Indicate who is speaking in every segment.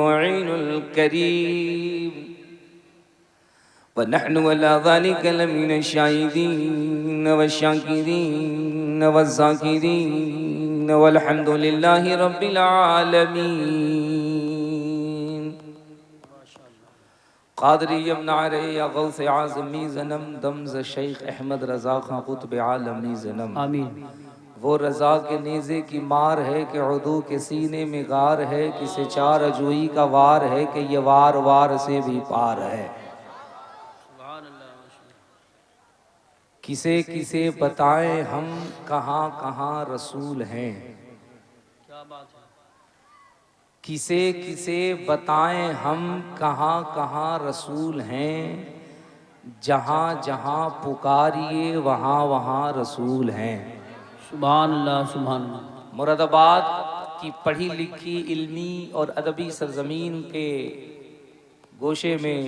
Speaker 1: मुईनुल करीम व नहनु अला ज़ालिका लमिनश शाहिदीन व शाकिरीन व ज़ाकिरीन वल्हम्दुलिल्लाहि रब्बिल आलमीन। क़ादरी यमनारे या गौसे आज़मी ज़नम दम्ज़ शेख अहमद रज़ा खां क़ुत्ब आलमी ज़नम। आमीन। वो रज़ा के नेज़े की मार है कि उदू के सीने में गार है, किसे चार अजूई का वार है कि ये वार वार से भी पार है। किसे किसे बताएं हम कहाँ कहाँ रसूल हैं। क्या बात है। किसे किसे बताएं हम कहाँ कहाँ रसूल हैं, जहाँ जहाँ पुकारिए वहाँ वहाँ रसूल हैं। सुभान अल्लाह सुभान अल्लाह। मुरादाबाद की पढ़ी लिखी इल्मी और अदबी सरजमीन के गोशे में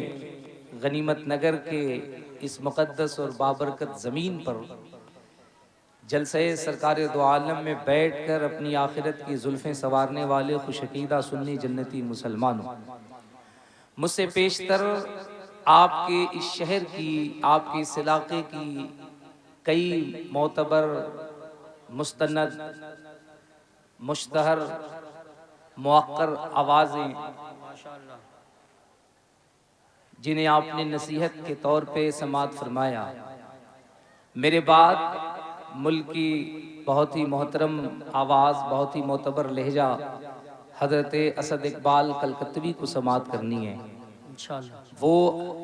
Speaker 1: गनीमत नगर के इस मुक़द्दस और बाबरकत ज़मीन पर जलसे सरकार दो आलम में बैठकर अपनी आखिरत की जुल्फ़ें संवारने वाले खुशअक़ीदा सुन्नी जन्नती मुसलमानों, मुझसे पेशतर आपके इस शहर की, आपके इस इलाक़े की कई मोतबर मुस्तनद मुश्तहर मुअक्कर आवाज़ें जिन्हें आपने नसीहत के तौर पे समात फरमाया, मेरे बाद मुल्क की बहुत ही मोहतरम आवाज़, बहुत ही मोतबर लहजा हज़रत असद इकबाल कलकत्वी को समात करनी है। वो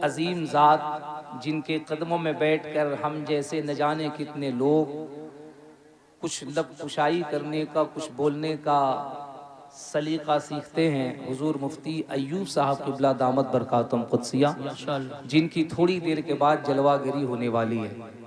Speaker 1: अजीम ज़ात जिनके कदमों में बैठकर हम जैसे न जाने कितने लोग कुछ लब कुशाई करने का, कुछ बोलने का सलीका सीखते हैं। हुजूर मुफ्ती अय्यूब साहब क़िबला दामत बरकातुहुम क़ुद्सिया, जिनकी थोड़ी देर के बाद जलवागरी होने वाली है।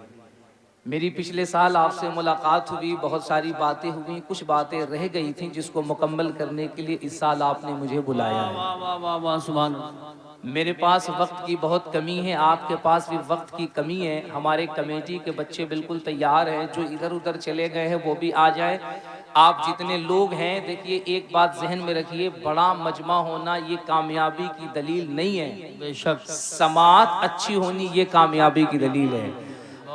Speaker 1: मेरी पिछले साल आपसे मुलाकात हुई, बहुत सारी बातें हुई, कुछ बातें रह गई थीं जिसको मुकम्मल करने के लिए इस साल आपने मुझे बुलाया है। सुभान अल्लाह। मेरे पास वक्त की बहुत कमी है, आपके पास भी वक्त की कमी है। हमारे कमेटी के बच्चे बिल्कुल तैयार हैं, जो इधर उधर चले गए हैं वो भी आ जाए। आप जितने लोग हैं, देखिए एक बात जहन में रखिए, बड़ा मजमा होना ये कामयाबी की दलील नहीं है, बेशक समात अच्छी होनी ये कामयाबी की दलील है।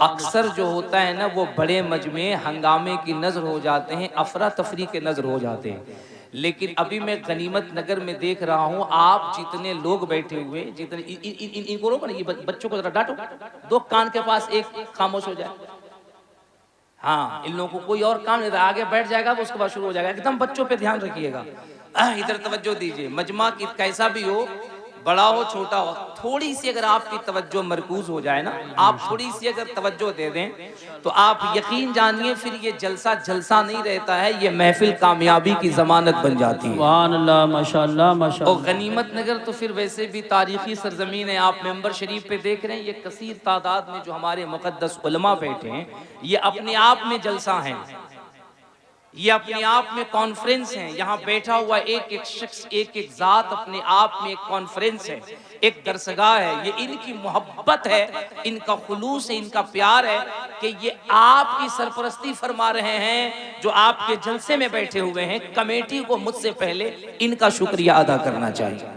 Speaker 1: अक्सर जो होता है ना, वो बड़े मजमे हंगामे की नज़र हो जाते हैं, अफरा तफरी के नज़र हो जाते हैं। लेकिन अभी मैं गनीमत नगर में देख रहा हूँ, आप जितने लोग बैठे हुए, जितने इनको रोको ना, ये बच्चों को जरा डांटो, दो कान के पास एक खामोश हो जाए। हाँ, इन लोगों को कोई और काम नहीं था, आगे बैठ जाएगा वो उसके बाद शुरू हो जाएगा। एकदम बच्चों पे ध्यान रखिएगा, इधर तवज्जो दीजिए। मजमा की कैसा भी हो, बड़ा हो छोटा हो, थोड़ी सी अगर आपकी तवज्जो मरकूज हो जाए ना, आप थोड़ी सी अगर तवज्जो दे दें तो आप यकीन जानिए फिर ये जलसा जलसा नहीं रहता है, ये महफिल कामयाबी की जमानत बन जाती है। सुभान अल्लाह, माशाअल्लाह माशाअल्लाह। और गनीमत नगर तो फिर वैसे भी तारीखी सरजमीन है। आप मेंबर शरीफ पे देख रहे हैं, ये कसीर तादाद में जो हमारे मुकद्दस उलमा बैठे हैं, ये अपने आप में जलसा है, ये अपने आप में कॉन्फ्रेंस है। यहाँ बैठा हुआ एक एक शख्स, एक एक जात अपने आप में एक कॉन्फ्रेंस है, एक दरसगाह है। ये इनकी मोहब्बत है, इनका खुलूस है, इनका प्यार है कि ये आपकी सरपरस्ती फरमा रहे हैं, जो आपके जलसे में बैठे हुए हैं। कमेटी को मुझसे पहले इनका शुक्रिया अदा करना चाहिए।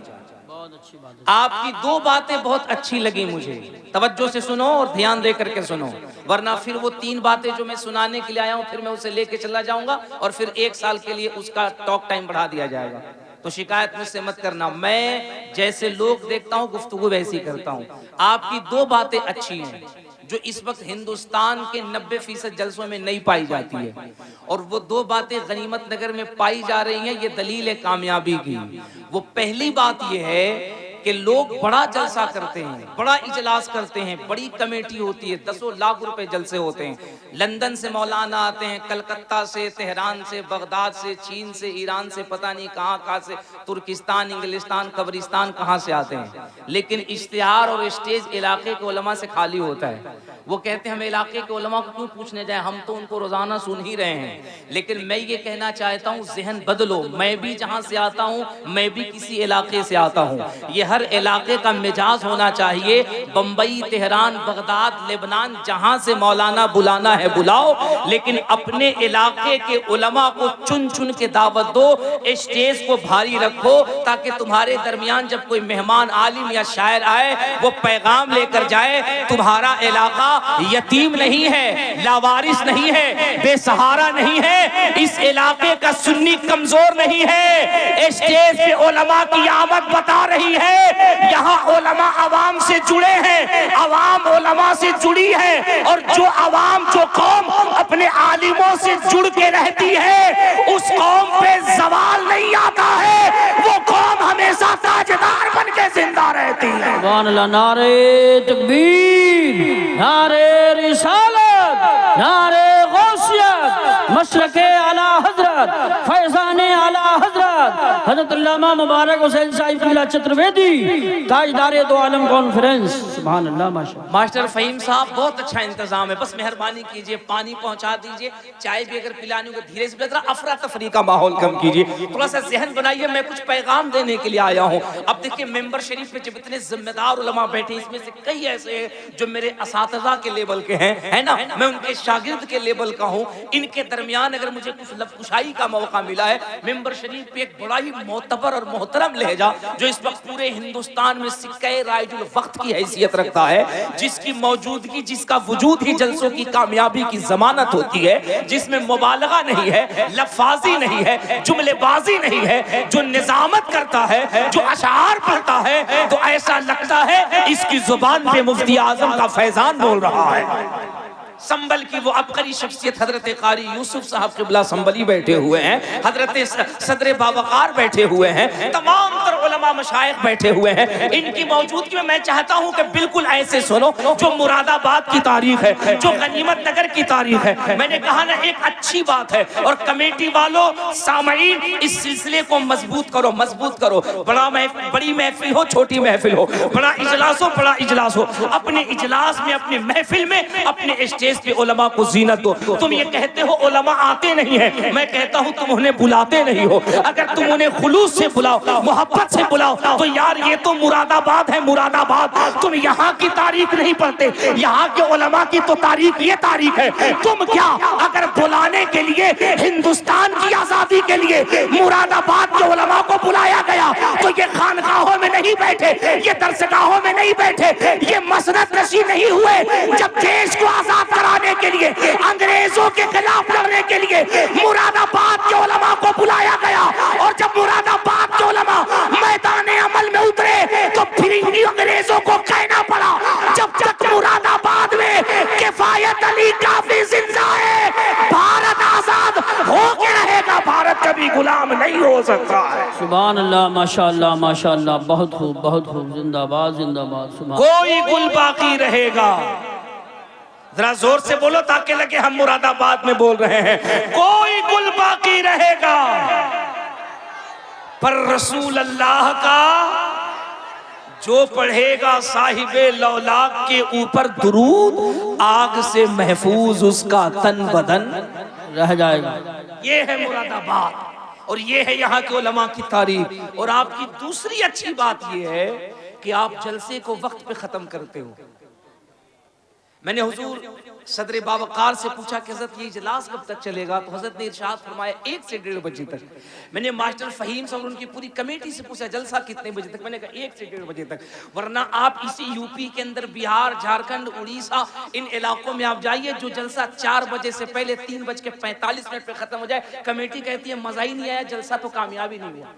Speaker 1: आपकी दो बातें बहुत अच्छी लगी मुझे, तवज्जो से सुनो और ध्यान दे करके सुनो, वरना फिर वो तीन बातें जो मैं सुनाने के लिए आया हूँ फिर मैं उसे लेके चला जाऊंगा और फिर एक साल के लिए उसका टॉक टाइम बढ़ा दिया जाएगा। तो शिकायत मुझसे मत करना, मैं जैसे लोग देखता हूँ गुफ्तगू वैसी करता हूँ। आपकी दो बातें अच्छी हैं जो इस वक्त हिंदुस्तान के 90% जलसों में नहीं पाई जाती है, और वो दो बातें गनीमत नगर में पाई जा रही हैं। ये दलील है कामयाबी की। वो पहली बात ये है कि लोग बड़ा जलसा करते हैं, बड़ा इजलास करते हैं, बड़ी कमेटी होती है, 10 लाख रुपए जलसे होते हैं। लंदन से मौलाना आते हैं, कलकत्ता से, तेहरान से, बगदाद से, चीन से, ईरान से, पता नहीं कहाँ कहाँ से, तुर्किस्तान, इंग्लिस्तान, कब्रिस्तान कहाँ से आते हैं, लेकिन इश्तिहार और स्टेज इलाके के उलमा से खाली होता है। वो कहते हैं हम इलाके के उलमा को क्यों पूछने जाए, हम तो उनको रोजाना सुन ही रहे हैं। लेकिन मैं ये कहना चाहता हूँ ज़हन बदलो, मैं भी जहाँ से आता हूँ मैं भी किसी इलाके से आता हूँ। ये हर इलाके का मिजाज होना चाहिए। बम्बई, तेहरान, बगदाद, लेबनान, जहाँ से मौलाना बुलाना है बुलाओ, लेकिन अपने इलाके के उलमा को चुन चुन के दावत दो, स्टेज को भारी रखो, ताकि तुम्हारे दरमियान जब कोई मेहमान आलिम या शायर आए वो पैगाम लेकर जाए, तुम्हारा इलाका यतीम नहीं है, लावारिस नहीं है, बेसहारा नहीं है, इस इलाके का सुन्नी कमजोर नहीं है। स्टेज पे उलमा की आमद बता रही है, यहाँ उलमा अवाम से जुड़े हैं, अवाम उलमा से जुड़ी है, और जो अवाम, जो कौम अपने आलिमों से जुड़ के रहती है, उस कौम पे जवाल नहीं आता है, वो कौम हमेशा ताजदार बन के जिंदा रहती है।
Speaker 2: नारे तकबीर, नारे रिसालत, नारे गौसियत, मशरके आला हजरत, फैजाने आला हजरत हजरत अल्लामा मुबारक हुसैन साहिब किबला चतुर्वेदी, ताजदारे दो आलम कॉन्फ्रेंस। सुभान अल्लाह।
Speaker 1: मास्टर फहीम साहब, बहुत अच्छा इंतजाम है, बस मेहरबानी कीजिए पानी पहुंचा दीजिए, चाय भी अगर पिलानी हो धीरे से, अफरा तफरी का माहौल कम कीजिए, थोड़ा सा जहन बनाइए, मैं कुछ पैगाम देने के लिए आया हूँ। अब देखिए मेंबर शरीफ पे जब इतने जिम्मेदार उलमा बैठे, इसमें से कई ऐसे हैं जो मेरे असातिज़ा के लेवल के हैं, है ना, मैं उनके शागिर्द के लेवल का हूँ। इनके दरमियान अगर मुझे कुछ लफ्ज़कुशाई का मौका मिला है, मेंबर शरीफ पे एक बड़ा ही मोतबर और मोहतरम लहजा जो इस वक्त पूरे हिंदुस्तान में सिक्के राइजुल वक्त की हैसियत रखता है, जिसकी मौजूदगी, जिसका वजूद ही जलसों की कामयाबी की जमानत होती है, जिसमें मुबालगा नहीं है, लफाजी नहीं है, जुमलेबाजी नहीं है, जो निजामत करता है, जो अशार पढ़ता है, तो ऐसा लगता है इसकी जुबान पे मुफ्ती आजम का फैजान बोल रहा है। संबल की वो अबकरी शख्सियत हजरत कारी यूसुफ साहब किबला संबली बैठे हुए हैं, हजरत सदर बावकार बैठे हुए हैं, तमाम तर उलमा मशाइख बैठे हुए हैं। इनकी मौजूदगी में मैं चाहता हूं कि बिल्कुल ऐसे सुनो जो मुरादाबाद की तारीख है, जो गनीमत नगर की तारीख है। मैंने कहा ना, एक अच्छी बात है, और कमेटी वालों, सामईन, इस सिलसिले को मजबूत करो, मजबूत करो। बड़ी महफिल हो, छोटी महफिल हो, बड़ा इजलास हो, बड़ा इजलास हो, अपने इजलास में, अपनी महफिल में, अपने स्टेज पे उलमा को जीनत दो। तुम ये कहते हो उलमा आते नहीं है, मैं कहता हूँ तुम उन्हें बुलाते नहीं हो। अगर तुम उन्हें खुलूस से बुलाओ, मोहब्बत से बुलाओ, तो यार ये तो मुरादाबाद है, मुरादाबाद। तुम यहाँ की तारीख नहीं पढ़ते, यहाँ के उलमा की तो तारीख ये तारीख है। तुम क्या, अगर बुलाने के लिए, हिंदुस्तान की आजादी के लिए मुरादाबाद के उलमा को बुलाया गया, तो ये खानकाहों में नहीं बैठे, ये दरसगाहों में नहीं बैठे, ये मसनद नशी नहीं हुए। जब देश को आजाद कराने के लिए, अंग्रेजों के खिलाफ लड़ने के लिए मुरादाबाद के उलमा को बुलाया गया, और जब मुरादाबाद के उलमा मैदान अमल में उतरे, तो फिर अंग्रेजों को कहना पड़ा, जब तक मुरादाबाद में किफायत अली काफी जिंदा है, भारत आजाद होके रहेगा, भारत कभी गुलाम नहीं हो सकता है।
Speaker 2: सुभान अल्लाह, माशाअल्लाह, माशाअल्लाह, बहुत खूब, बहुत खूब, जिंदाबाद, जिंदाबाद।
Speaker 1: कोई गुल बाकी रहेगा, जरा जोर से बोलो ताकि लगे हम मुरादाबाद में बोल रहे हैं। कोई गुल बाकी रहेगा, पर रसूल अल्लाह का जो पढ़ेगा साहिबे लौलाक के ऊपर दुरूद, आग से महफूज उसका तन बदन
Speaker 2: रह जाएगा।
Speaker 1: ये है मुरादाबाद, और ये है यहाँ के उलमा की तारीफ। और आपकी दूसरी अच्छी बात ये है कि आप जलसे को वक्त पे खत्म करते हो। मैंने हुजूर सदर बावकार से पूछा कि हज़रत ये इजलास कब तक चलेगा, तो हज़रत ने इरशाद फरमाया 1 से 1:30 बजे तक। मैंने मास्टर फहीम साहब उनकी पूरी कमेटी से पूछा जलसा कितने बजे तक, मैंने कहा 1 से 1:30 बजे तक। वरना आप इसी यूपी के अंदर बिहार, झारखंड, उड़ीसा, इन इलाकों में आप जाइए, जो जलसा 4 बजे से पहले 3:45 पे खत्म हो जाए, कमेटी कहती है मजा ही नहीं आया, जलसा तो कामयाबी नहीं हुआ।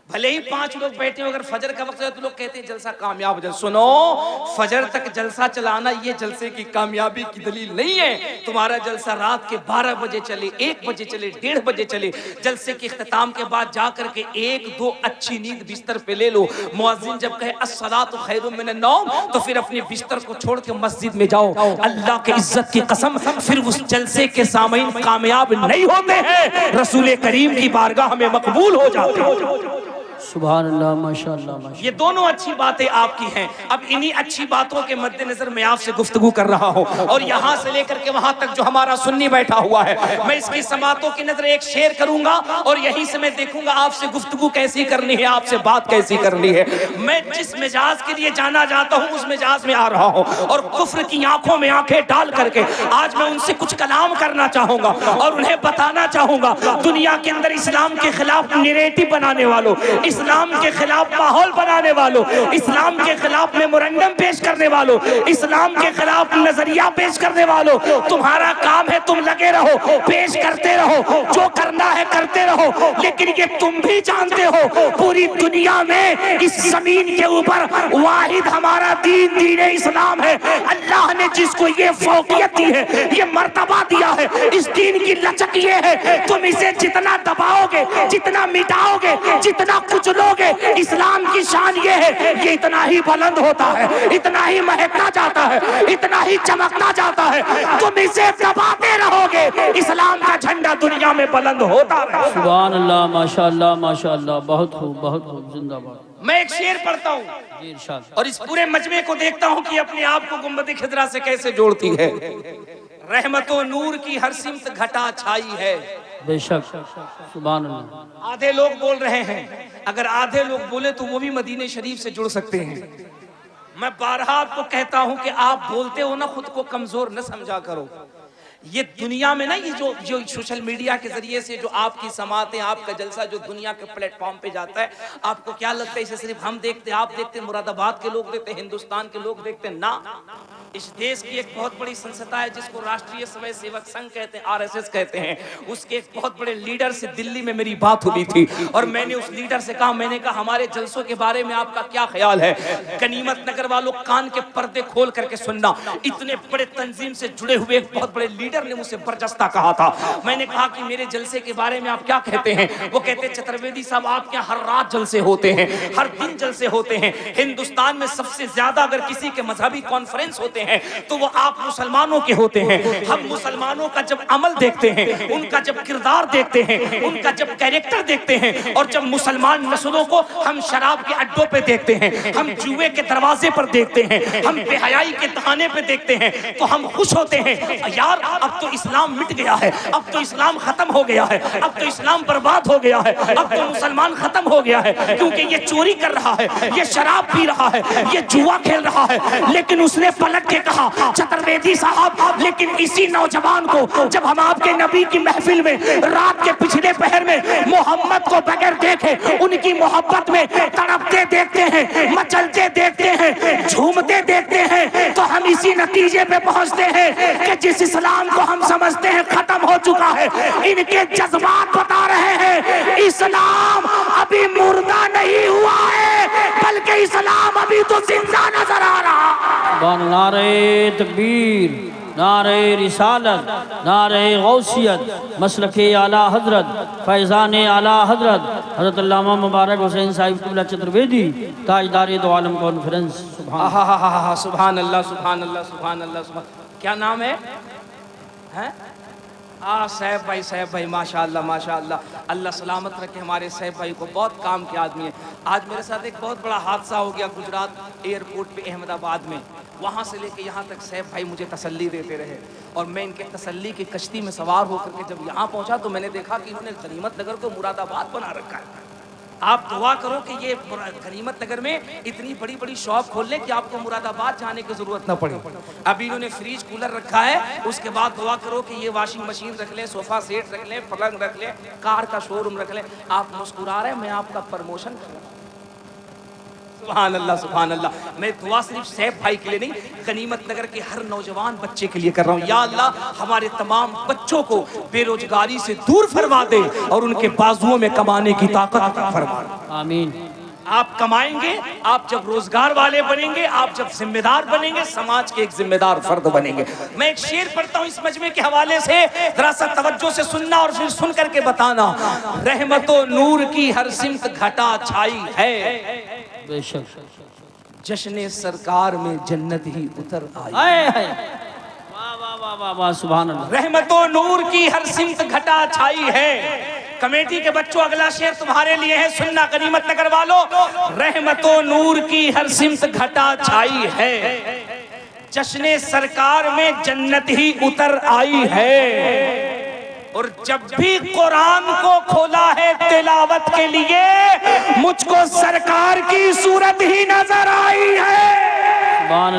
Speaker 1: भले ही 5 लोग बैठे हो, अगर फजर का वक्त हो तो लोग कहते हैं जलसा कामयाब हो जाए। सुनो, फजर तक जलसा चलाना ये जलसे की कामयाबी की दलील नहीं है। तुम्हारा जलसा रात के 12 बजे चले, 1 बजे चले, 1:30 बजे चले, जलसे के इख्तिताम के बाद जाकर के 1-2 अच्छी नींद बिस्तर पे ले लो। मुअज्जिन जब कहे अस्सलातु खैरुम मिनन नौम, तो फिर अपने बिस्तर को छोड़ के मस्जिद में जाओ। अल्लाह के इज्जत की कसम, फिर उस जलसे के सामईन कामयाब नहीं होते हैं, रसूल करीम की बारगाह में मकबूल हो जाते हैं।
Speaker 2: सुभान अल्लाह, माशाअल्लाह, माशाअल्लाह।
Speaker 3: ये दोनों अच्छी बातें आपकी हैं। अब इन्हीं अच्छी बातों के मद्देनजर मैं आपसे गुफ्तगू कर रहा हूँ, और यहाँ से लेकर के वहाँ तक जो हमारा सुन्नी बैठा हुआ है, मैं इसकी समातों की नजर एक शेर करूंगा, और यहीं से मैं देखूंगा आपसे गुफ्तगू कैसी करनी है, आपसे बात कैसी करनी है। मैं जिस मिजाज के लिए जाना जाता हूँ उस मिजाज में आ रहा हूँ, और कुफ्र की आंखों में आंखें डाल करके आज मैं उनसे कुछ कलाम करना चाहूंगा और उन्हें बताना चाहूंगा, दुनिया के अंदर इस्लाम के खिलाफ नैरेटिव बनाने वालों, इस्लाम के खिलाफ माहौल बनाने वालों, इस्लाम के खिलाफ मेमोरेंडम पेश करने वालों, इस्लाम के खिलाफ नजरिया पेश करने वालों, तुम्हारा काम है तुम लगे रहो, पेश करते रहो, जो करना है करते रहो, लेकिन ये तुम भी जानते हो पूरी दुनिया में इस जमीन के ऊपर वाहिद हमारा दीन दीन इस्लाम है। अल्लाह ने जिसको ये फौकियत दी है, ये मर्तबा दिया है, इस दीन की लचक ये है, तुम इसे जितना दबाओगे, जितना मिटाओगे, जितना कुचलोगे, इस्लाम की शान ये है, ये इतना ही बुलंद होता है, इतना ही महकता जाता है, इतना ही चमकता जाता है। तुम इसे दबाते रहोगे, इस्लाम का झंडा दुनिया में बुलंद होता है।
Speaker 2: सुभान अल्लाह, माशाअल्लाह, माशाअल्लाह, बहुत खूब, बहुत खूब, जिंदाबाद।
Speaker 3: मैं एक शेर पढ़ता हूँ
Speaker 2: जी, इरशाद।
Speaker 3: और इस पूरे मजमे को देखता हूँ कि अपने आप को गुंबद खिदरा से कैसे जोड़ती है। रहमतो नूर की हर सिमत घटा छाई है।
Speaker 2: बेशक, सुभान अल्लाह।
Speaker 3: आधे लोग बोल रहे हैं, अगर आधे लोग बोले तो वो भी मदीने शरीफ से जुड़ सकते हैं। मैं बारहा आपको कहता हूं कि आप बोलते हो ना, खुद को कमजोर न समझा करो। ये दुनिया में ना, ये जो सोशल मीडिया के जरिए से जो आपकी समातें, आपका जलसा जो दुनिया के प्लेटफॉर्म पे जाता है, आपको क्या लगता है इसे सिर्फ हम देखते, आप देखते, मुरादाबाद के लोग देखते, हिंदुस्तान के लोग देखते? ना, इस देश की एक बहुत बड़ी संस्था है जिसको राष्ट्रीय स्वयं सेवक संघ कहते हैं, RSS कहते हैं। उसके एक बहुत बड़े लीडर से दिल्ली में मेरी बात हुई थी, और मैंने उस लीडर से कहा, मैंने कहा हमारे जलसों के बारे में आपका क्या ख्याल है? गनीमत नगर वालों, कान के पर्दे खोल करके सुनना, इतने बड़े तंजीम से जुड़े हुए एक बहुत बड़े लीडर ने मुझसे बरजस्ता कहा था। मैंने कहा कि मेरे जलसे के बारे में आप क्या कहते हैं? वो कहते, चतुर्वेदी साहब आपके यहाँ हर रात जलसे होते हैं, हर दिन जलसे होते हैं। हिंदुस्तान में सबसे ज्यादा अगर किसी के मजहबी कॉन्फ्रेंस होते हैं तो वो आप मुसलमानों के होते हैं। हम मुसलमानों का जब अमल देखते हैं, उनका जब किरदार देखते हैं, उनका जब कैरेक्टर देखते हैं, और जब मुसलमान नस्लों को हम शराब के अड्डों पे देखते हैं, हम जुए के दरवाजे पर देखते हैं, हम बेहयाई के दहाने पे देखते हैं, तो हम खुश होते हैं, यार अब तो इस्लाम मिट गया है, अब तो इस्लाम खत्म हो गया है, अब तो इस्लाम बर्बाद हो गया है, अब तो मुसलमान खत्म हो गया है, क्योंकि ये चोरी कर रहा है, ये शराब पी रहा है, ये जुआ खेल रहा है। लेकिन उसने पलट के कहा, चतुर्वेदी साहब, लेकिन इसी नौजवान को जब हम आपके नबी की महफिल में रात के पिछले पहर में मोहम्मद को बगैर देखे उनकी मोहब्बत में तड़पते देखते हैं, मचलते देखते हैं, झूमते देखते हैं, तो हम इसी नतीजे पे पहुंचते हैं कि जिस इस्लाम को हम समझते हैं खत्म हो चुका है, इनके जज्बात बता रहे हैं इस्लाम अभी मुर्दा नहीं हुआ है, बल्कि इस्लाम अभी तो जिंदा नजर आ रहा।
Speaker 2: नारे तकबीर, नारे रिसालत, नारे गौसियत, मसलके आला हजरत, फैज़ान आला हजरत हजरत अल्लामा मुबारक हुसैन साहिब क़िबला चतुर्वेदी, ताजदार दो आलम कॉन्फ्रेंस।
Speaker 3: सुभान अल्लाह, सुभान अल्लाह, सुभान अल्लाह। क्या नाम है? सैफ भाई माशाअल्लाह, माशाअल्लाह, अल्लाह सलामत रखे हमारे सैफ भाई को, बहुत काम के आदमी है। आज मेरे साथ एक बहुत बड़ा हादसा हो गया गुजरात एयरपोर्ट पे अहमदाबाद में, वहाँ से लेके यहाँ तक सैफ भाई मुझे तसल्ली देते रहे, और मैं इनके तसल्ली की कश्ती में सवार होकर के जब यहाँ पहुँचा तो मैंने देखा कि इन्होंने गनीमत नगर को मुरादाबाद बना रखा है। आप दुआ करो कि ये गनीमत नगर में इतनी बड़ी बड़ी शॉप खोल लें कि आपको मुरादाबाद जाने की जरूरत न पड़े। अभी इन्होंने फ्रिज कूलर रखा है, उसके बाद दुआ करो कि ये वॉशिंग मशीन रख लें, सोफा सेट रख लें, पलंग रख लें, कार का शोरूम रख लें। आप मुस्कुरा रहे हैं, मैं आपका प्रमोशन कर रहा हूं। सुभान अल्लाह, सुभान अल्लाह। मैं दुआ सिर्फ सैफ भाई के लिए नहीं, गनीमत नगर के हर नौजवान बच्चे के लिए कर रहा हूँ। या अल्लाह हमारे तमाम बच्चों को बेरोजगारी से दूर फरमा दे और उनके बाजुओं में कमाने की ताकत फरमा।
Speaker 2: आमीन।
Speaker 3: आप कमाएंगे, आप जब रोजगार वाले बनेंगे, आप जब जिम्मेदार बनेंगे, समाज के एक जिम्मेदार फर्द बनेंगे। मैं एक शेर पढ़ता हूँ इस मजमे के हवाले से, जरा सा तवज्जो से सुनना और फिर सुन करके बताना। रहमतो नूर की हर सिमत घटा छाई है,
Speaker 2: बेशक
Speaker 3: जश्न सरकार में जन्नत ही उतर आई।
Speaker 2: वाह वाह वाह वाह वाह, सुभान अल्लाह।
Speaker 3: रहमतो नूर की हर सिमत घटा छाई है, कमेटी के बच्चों, अगला शेर तुम्हारे लिए है, सुनना गनीमत नगर वालों। रहमतो नूर की हर सिमत घटा छाई है, जश्ने सरकार में जन्नत ही उतर आई है। और जब भी कुरान को खोला है तिलावत के लिए, मुझको सरकार की सूरत ही नजर आई है।
Speaker 2: सुभान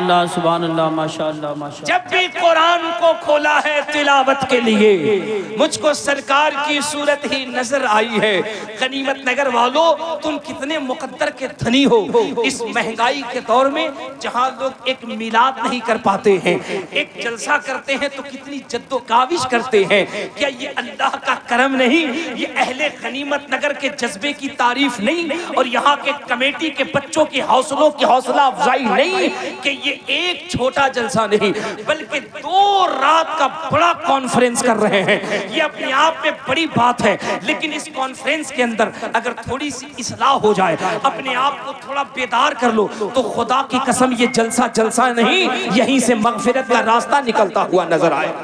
Speaker 2: अल्लाह, माशाअल्लाह माशाअल्लाह।
Speaker 3: जब भी कुरान को खोला है तिलावत के लिए, मुझको सरकार की सूरत ही नजर आई है। गनीमत नगर वालों, तुम कितने मुकद्दर के धनी हो इस महंगाई के दौर में, जहां लोग एक मिलाद नहीं कर पाते हैं, एक जलसा करते हैं तो कितनी जद्दोकाविश करते हैं। क्या ये अल्लाह का करम नहीं? ये अहले गनीमत नगर के जज्बे की तारीफ नहीं? और यहाँ के कमेटी के बच्चों के हौसलों की हौसला अफजाई नहीं कि ये एक छोटा जलसा नहीं बल्कि 2 रात का बड़ा कॉन्फ्रेंस कर रहे हैं। ये अपने आप में बड़ी बात है, लेकिन इस कॉन्फ्रेंस के अंदर अगर थोड़ी सी इस्लाह हो जाए, अपने आप को थोड़ा बेदार कर लो, तो खुदा की कसम ये जलसा जलसा नहीं, यहीं से मगफिरत का रास्ता निकलता हुआ नजर आए।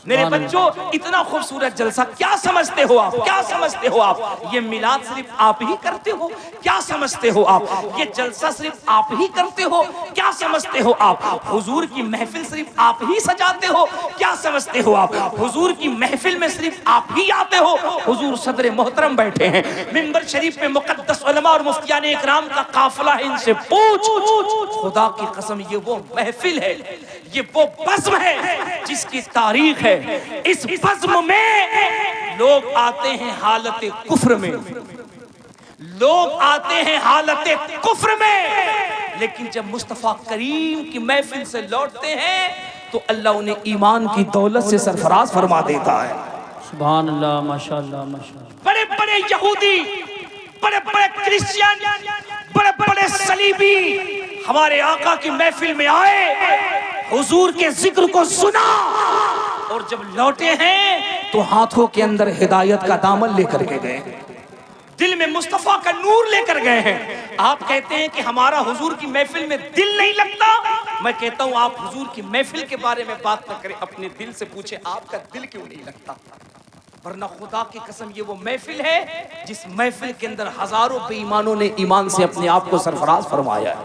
Speaker 3: मेरे बच्चों, इतना खूबसूरत जलसा, क्या समझते हो आप? क्या समझते हो आप? ये मिलाद सिर्फ आप ही करते हो? क्या समझते हो आप? ये जलसा सिर्फ आप ही करते हो? क्या समझते हो आप? हुजूर की महफिल सिर्फ आप ही सजाते हो? क्या समझते हो आप? हुजूर की महफिल में सिर्फ आप ही आते हो? हुजूर सदर मोहतरम बैठे हैं मिंबर शरीफ में, मुकद्दस उलमा और मुफ्तियान इकराम का काफिला है, इनसे पूछ, खुदा की कसम ये वो महफिल है, ये वो बज़्म है जिसकी तारीख है। इस बज़्म में लोग आते हैं हालत कुफ्र में, लोग आते हैं हालत कुफ्र में, लेकिन जब मुस्तफा करीम की महफिल से लौटते हैं तो अल्लाह उन्हें ईमान की दौलत से सरफराज फरमा देता है।
Speaker 2: सुभान अल्लाह, माशाअल्लाह माशाअल्लाह।
Speaker 3: बड़े बड़े यहूदी, बड़े बड़े क्रिश्चियन, बड़े बड़े सलीबी हमारे आका की महफिल में आए, हुजूर के जिक्र को सुना, और जब लौटे हैं तो हाथों के अंदर हिदायत का दामन लेकर के गए, दिल में मुस्तफा का नूर लेकर गए हैं। आप कहते हैं कि हमारा हुजूर की महफिल में दिल नहीं लगता। मैं कहता हूं आप हुजूर की महफिल के बारे में बात न करें, अपने दिल से पूछे आपका दिल क्यों नहीं लगता? वरना खुदा की कसम ये वो महफिल है जिस महफिल के अंदर हजारों बेईमानों ने ईमान से अपने आप को सरफराज फरमाया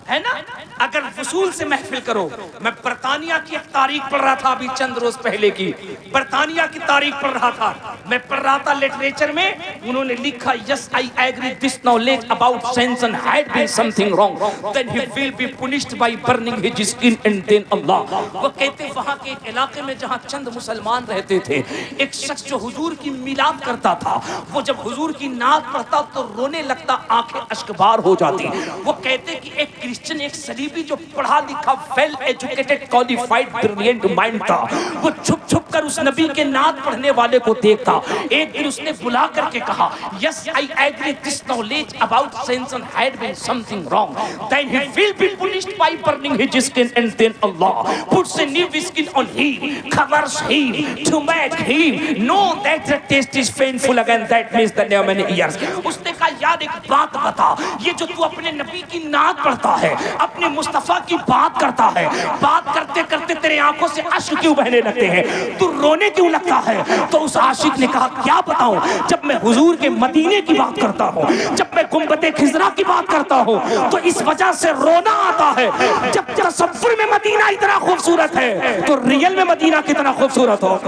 Speaker 3: है ना। अगर वसूल से महफिल करो, मैं बरतानिया की एक तारीख पढ़ रहा था अभी चंद रोज पहले की, बरतानिया की तारीख पढ़ रहा था, मैं पढ़ रहा था लिटरेचर में, उन्होंने लिखा yes I agree this knowledge about Sanson had been something wrong then he will be punished by burning his skin and then Allah. वो कहते वहां के एक इलाके में जहां चंद मुसलमान रहते थे, एक शख्स जो हुजूर की मिलाद करता था, वो जब हुजूर की नात पढ़ता तो रोने लगता, आंखें अश्कबार हो जाती। वो कहते कि एक क्रिश्चियन, एक सलीबी जो पढ़ा लिखा well educated qualified brilliant mind था, वो छुप छुप कर उस नबी के नात पढ़ने वाले को देखता। एक दिन उसने बुला करके कहा yes I agree this knowledge about Sanson had been something wrong then he will be punished by burning his skin and then Allah puts a new skin on him covers him to make him know that the test is painful again that means the many years. उसने कहा यार एक बात बता, ये जो तू अपने नबी की नात पढ़ता है, अपने मुस्तफा की बात करता है, बात करते करते तेरे आंखों से अश्क क्यों बहने लगते हैं, तू रोने क्यों लगता है? तो उस आशिक ने कहा क्या बताऊं, जब मैं हुजूर के मदीने की बात करता हूं, जब मैं गुंबद खिजरा की बात करता हूं, तो इस वजह से रोना आता है। जब तसव्वुर में मदीना इतना खूबसूरत है तो रियल में मदीना कितना खूबसूरत हो।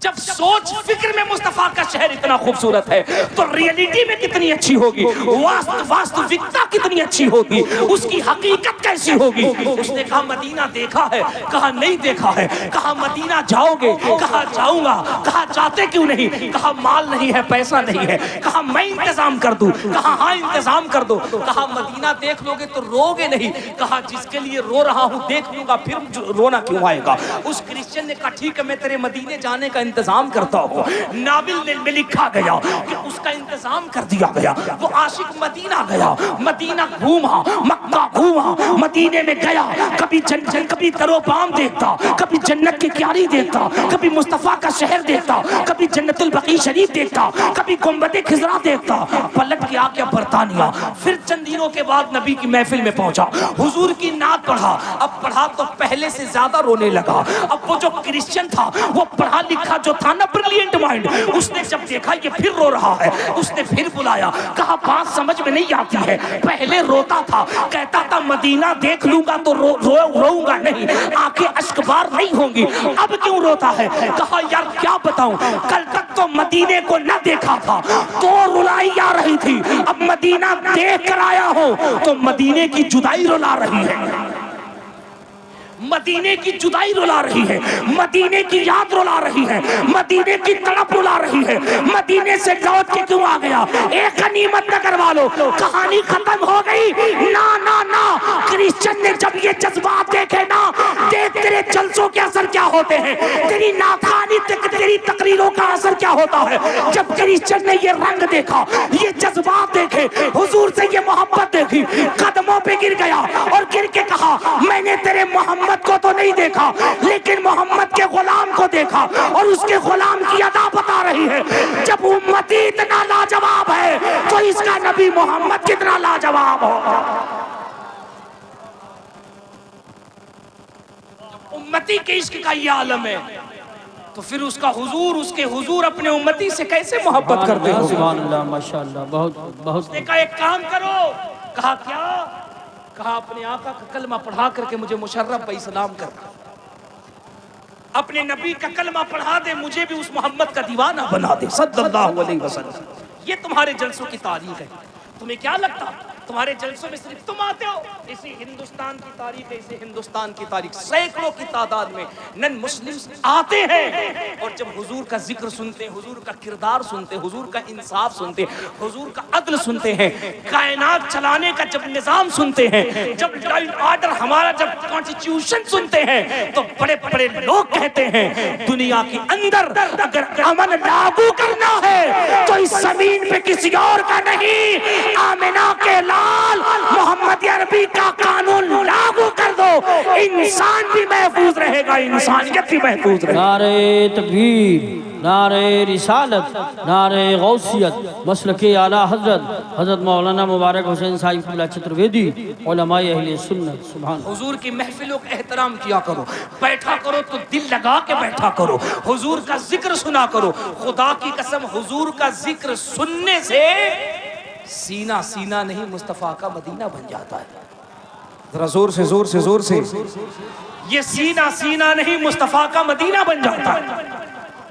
Speaker 3: जब सोच फिक्र में मुस्तफा का शहर इतना खूबसूरत है तो रियलिटी में कितनी अच्छी होगी, वास्तविकता कितनी अच्छी होगी, उसकी हकीकत कैसी होगी। उसने कहा मदीना देखा है, कहा नहीं देखा है, कहा मदीना जाओगे, कहा जाऊंगा, कहा जाते क्यों नहीं, कहा माल नहीं है, पैसा नहीं है, कहा मैं इंतजाम कर दूं, कहा हाँ इंतजाम कर दो, कहा मदीना देख लोगे तो रोगे नहीं, कहा जिसके लिए रो रहा हूं देख लूंगा फिर रोना क्यों आएगा। उस क्रिश्चियन ने कहा ठीक है मैं तेरे मदीने जाने का इंतजाम करता हूं। नाविल में लिखा गया कि उसका इंतजाम कर दिया गया। वो आशिक मदीना गया, मदीना घूमा, मक्का घूमा, मदीने में गया, कभी कभी तरोबाम देखता, कभी जन्नत की क्यारी देखता, कभी मुस्तफा का शहर देखता, कभी जन्नतुल बकी शरीफ देखता, कभी गुंबद खिजरा देखता। पलट के आ गया बरतानिया। फिर चंद दिनों के बाद नबी की महफिल में पहुंचा, हुजूर की नात पढ़ा। अब पढ़ा तो पहले से ज्यादा रोने लगा। अब वो जो क्रिश्चियन था वो पढ़ा लिखा जो था ना ब्रिलियंट माइंड, उसने जब देखा ये फिर रो रहा है, उसने फिर बुलाया, कहा बात समझ में नहीं आती है, पहले रोता था, कहता था मदीना देख लूंगा तो रोऊंगा नहीं, आंखें अश्कबार नहीं होंगी, अब क्यों रोता है? कहा यार क्या बताऊं, कल तक तो मदीने को न देखा था तो रुलाई आ रही थी, अब मदीना देख कर आया हूं तो मदीने की जुदाई रुला रही है, मदीने की जुदाई रुला रही है, मदीने की याद रुला रही है, मदीने की तड़प रुला रही है, मदीने से लौट के क्यों आ गया? एक गनीमत न करवा लो, कहानी खत्म हो गई। ना ना ना, क्रिश्चियन ने जब ये जज्बात देखे ना, देख तेरे जलसों के असर क्या होते हैं, तेरी नाथानी तेरी तकरीरों का असर क्या होता है। जब क्रिश्चियन ने ये रंग देखा, ये जज्बात देखे, हुजूर से ये मोहब्बत देखी, कदमों पे गिर गया और गिर के कहा मैंने तेरे मोहम्मद को तो नहीं देखा, लेकिन मोहम्मद के गुलाम को देखा, और उसके गुलाम की अदा बता रही है। जब उम्मती इतना लाजवाब है तो इसका नबी मोहम्मद कितना लाजवाब होगा। उम्मती के इश्क का ये आलम है तो फिर उसका हुजूर, उसके हुजूर अपने उम्मती से कैसे मोहब्बत करते हो।
Speaker 2: सुभान अल्लाह, माशाअल्लाह, बहुत बहुत।
Speaker 3: उसने कहा एक काम करो, कहा क्या? कहा अपने आका का कलमा पढ़ा करके मुझे मुशर्रफ पे इस्लाम कर, अपने नबी का कलमा पढ़ा दे, मुझे भी उस मोहम्मद का दीवाना बना दे सल्लल्लाहु अलैहि वसल्लम। ये तुम्हारे जलसों की तारीख है। तुम्हें क्या लगता तुम्हारे जलसों में सिर्फ तुम आते हो? इसी हिंदुस्तान की तारीख है, इसी हिंदुस्तान की तारीख, सैकड़ों की तादाद में नन मुस्लिम्स आते हैं और जब हुजूर का जिक्र सुनते हैं, हुजूर का किरदार सुनते हैं, हुजूर का इंसाफ सुनते हैं, हुजूर का अदल सुनते हैं, कायनात चलाने का जब निजाम सुनते हैं, जब ऑर्डर हमारा, जब कॉन्स्टिट्यूशन सुनते हैं, तो बड़े बड़े लोग कहते हैं दुनिया के अंदर अगर अमन लागू करना है तो इस जमीन पे किसी और का नहीं, आमिना के लाल मोहम्मद अरबी का कानून लागू कर दो, इंसान भी महफूज रहेगा, इंसानियत भी महफूज रहेगी।
Speaker 2: नारे तकबीर, नारे रिसालत, नारे गौसियत, मसलके आला हजरत हजरत मौलाना मुबारक हुसैन साहिब क़िबला चतुर्वेदी, उलमाए अहले सुन्नत। सुभान।
Speaker 3: हुजूर की महफिलों का एहतराम किया करो, बैठा करो तो दिल लगा के बैठा करो, हुजूर का जिक्र सुना करो। खुदा की कसम हुजूर का जिक्र सुनने से सीना सीना नहीं मुस्तफा का मदीना बन जाता है। जरा जोर से जोर से जोर से, ये सीना सीना नहीं मुस्तफा का मदीना बन जाता है।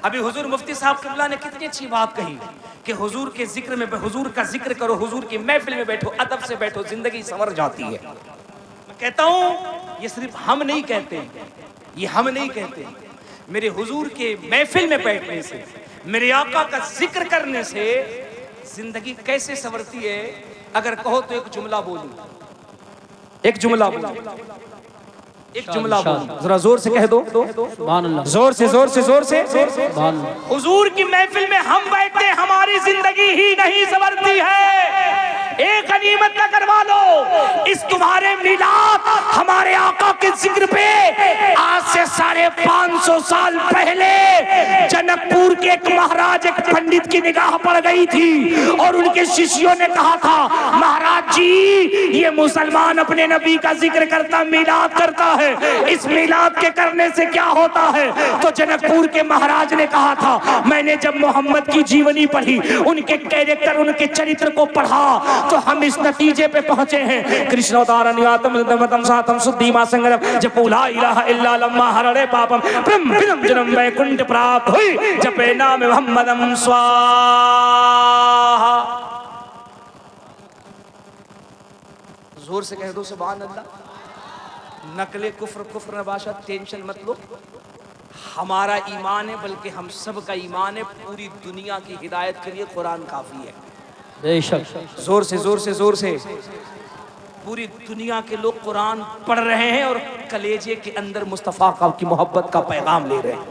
Speaker 3: अभी हुजूर मुफ्ती साहब क़िबला ने कितनी अच्छी बात कही कि हुजूर के जिक्र में, हुजूर का जिक्र करो, हुजूर की महफिल में बैठो, अदब से बैठो, जिंदगी संवर जाती है। मैं कहता हूं ये सिर्फ हम नहीं कहते, ये हम नहीं कहते, मेरे हुजूर के महफिल में बैठने से, मेरे आका का जिक्र करने से जिंदगी कैसे संवरती है। अगर कहो तो एक जुमला बोलूं, एक जुमला बोलूं, एक जुमला बोलूं, जरा जोर से कह दो,
Speaker 2: सुभान अल्लाह,
Speaker 3: जोर से जोर से जोर से।
Speaker 2: सुभान अल्लाह।
Speaker 3: हुजूर की महफिल में हम बैठते, हमारी जिंदगी ही नहीं संवरती है। एक गनीमत न करवा लो, इस तुम्हारे मिलाद हमारे आका के जिक्र पे आज से 550 साल पहले जनकपुर के एक महाराज, एक पंडित की निगाह पड़ गई थी और उनके शिष्यों ने कहा था महाराज जी ये मुसलमान अपने नबी का जिक्र करता, मिलाद करता है, इस मिलाद के करने से क्या होता है? तो जनकपुर के महाराज ने कहा था मैंने जब मोहम्मद की जीवनी पढ़ी, उनके कैरेक्टर, उनके चरित्र को पढ़ा तो हम इस नतीजे पे पहुंचे हैं। कृष्णोदारण्यातम दमतम सातम सुद्धीमा संगम जपूला इलाहा इल्ला लम्मा हरणे पापम ब्रह्म विदम जन्म वैकुंठ प्राप्त हुई जपे नाम मोहम्मदम स्वाहा। जोर से कह दो सुभान अल्लाह। नकले कुफ्र कुफ्र नबाशा, टेंशन मत लो, हमारा ईमान है, बल्कि हम सब का ईमान है, पूरी दुनिया की हिदायत के लिए कुरान काफी है।
Speaker 2: बेशक।
Speaker 3: जोर से जोर से जोर से। पूरी दुनिया के लोग कुरान पढ़ रहे हैं और कलेजे के अंदर मुस्तफ़ा का की मोहब्बत का पैगाम ले रहे हैं।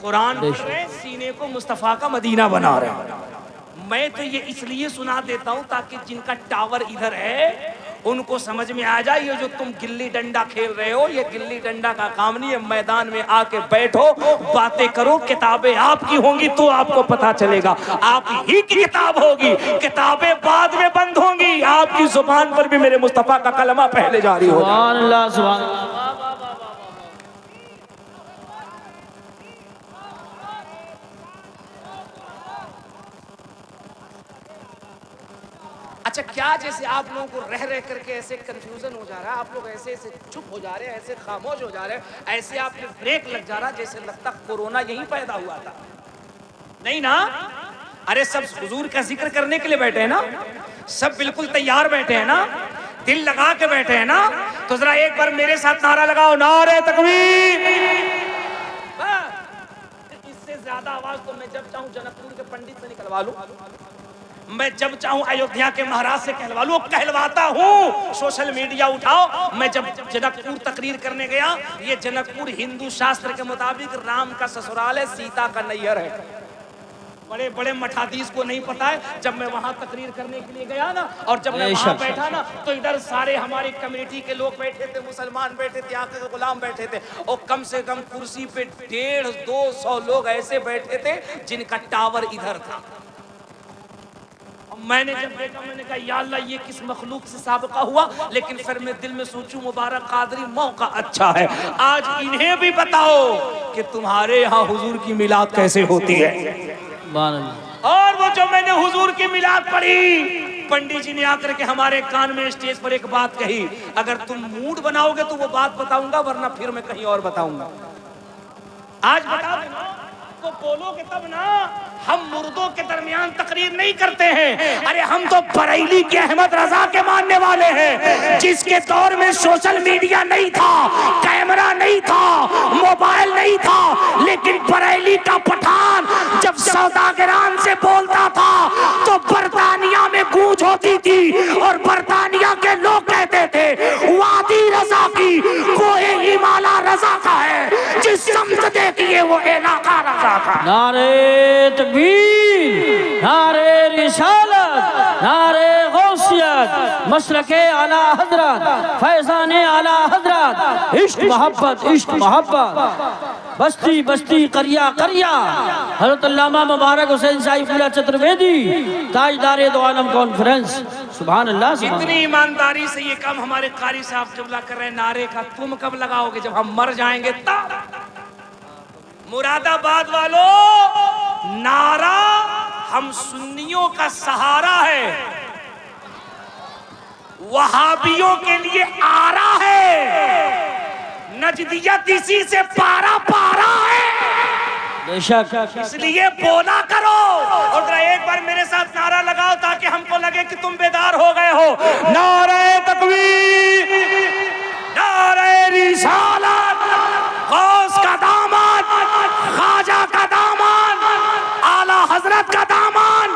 Speaker 3: कुरान पढ़ रहे हैं, सीने को मुस्तफ़ा का मदीना बना रहे हैं। मैं तो ये इसलिए सुना देता हूँ ताकि जिनका टावर इधर है उनको समझ में आ जाए, ये जो तुम गिल्ली डंडा खेल रहे हो ये गिल्ली डंडा का काम नहीं है। मैदान में आके बैठो, बातें करो, किताबें आपकी होंगी तो आपको पता चलेगा, आप ही की किताब होगी, किताबें बाद में बंद होंगी, आपकी जुबान पर भी मेरे मुस्तफा का कलमा पहले जारी होगा।
Speaker 2: सुभान अल्लाह, सुभान अल्लाह।
Speaker 3: अच्छा क्या जैसे आप लोगों को रह रह करके ऐसे कंफ्यूजन हो जा रहा है, आप लोग ऐसे ऐसे चुप हो जा रहे हैं, ऐसे खामोश हो जा रहे हैं, ऐसे आपने ब्रेक लग जा रहा जैसे लगता कोरोना यहीं पैदा हुआ था। नहीं ना? अरे सब हुजूर का जिक्र करने के लिए बैठे हैं ना, सब बिल्कुल तैयार बैठे हैं ना, दिल लगा के बैठे हैं ना, तो जरा एक बार मेरे साथ नारा लगाओ, नारे तकबीर। इससे ज्यादा आवाज तो मैं जब चाहूं जनकपुर के पंडित से निकलवा लूं, मैं जब चाहूं अयोध्या के महाराज से कहलवा लूं, कहलवाता हूं। सोशल मीडिया उठाओ। मैं जब जनकपुर तकरीर करने गया, ये जनकपुर हिंदू शास्त्र के मुताबिक राम का ससुराल है, सीता का नैहर है। बड़े बड़े मठाधीश को नहीं पता है। जब मैं वहां तकरीर करने के लिए गया ना, और जब मैं वहां बैठा ना, तो इधर सारे हमारी कम्युनिटी के लोग बैठे थे, मुसलमान बैठे थे, आके गुलाम बैठे थे, और कम से कम कुर्सी पे 150-200 लोग ऐसे बैठे थे जिनका टावर इधर था। मैंने जब देखा, मैंने कहा या अल्लाह, ये किस मखलूक से साबिका हुआ। लेकिन फिर मैं दिल में सोचूं, मुबारक कादरी, मौका अच्छा है, आज इन्हें भी बताओ कि तुम्हारे यहाँ हुजूर की मिलाद कैसे होती है। और वो जो मैंने हुजूर की मिलाद पढ़ी, पंडित जी ने आकर के हमारे कान में स्टेज पर एक बात कही, अगर तुम मूड बनाओगे तो वो बात बताऊंगा, वरना फिर मैं कहीं और बताऊंगा। आज बता देना तो बोलोगे तब ना। हम मुर्दों के दरमियान तकरीर नहीं करते हैं। अरे हम तो बरेली के अहमद रजा के मानने वाले हैं, जिसके दौर में सोशल मीडिया नहीं था, कैमरा नहीं था, मोबाइल नहीं था, लेकिन बरेली का पठान जब सौदागरान से बोलता था तो बरतानिया में गूंज होती थी, और बरतानिया के लोग कहते थे वादी रजा की कोई हिमाला रजा का है, जिस समझ देखिए वो इलाका रजा का।
Speaker 2: नारे तकबीर, नारे रिसालत, नारे गौसियत, मसलके आला हजरत, फैजाने आला हजरत, इश्क मोहब्बत, इश्क मोहब्बत, बस्ती बस्ती, करिया करिया, हज़रत अल्लामा मुबारक हुसैन साहिब चतुर्वेदी, ताजदारे दो आलम कॉन्फ्रेंस। सुभान अल्लाह।
Speaker 3: इतनी ईमानदारी से ये काम हमारे कारी साहब जुमला कर रहे हैं। नारे का तुम कब लगाओगे? जब हम मर जाएंगे तब। मुरादाबाद वालों, नारा हम सुन्नियों का सहारा है, वहाबियों के लिए आरा है, नजदियत इसी से पारा पारा है।
Speaker 2: बेशक,
Speaker 3: इसलिए बोला करो। और जरा एक बार मेरे साथ नारा लगाओ ताकि हमको लगे कि तुम बेदार हो गए हो। नारे तकबीर, नारे रिसालत, गौस का दामन, ख्वाजा का दामन, आला हजरत का दामन,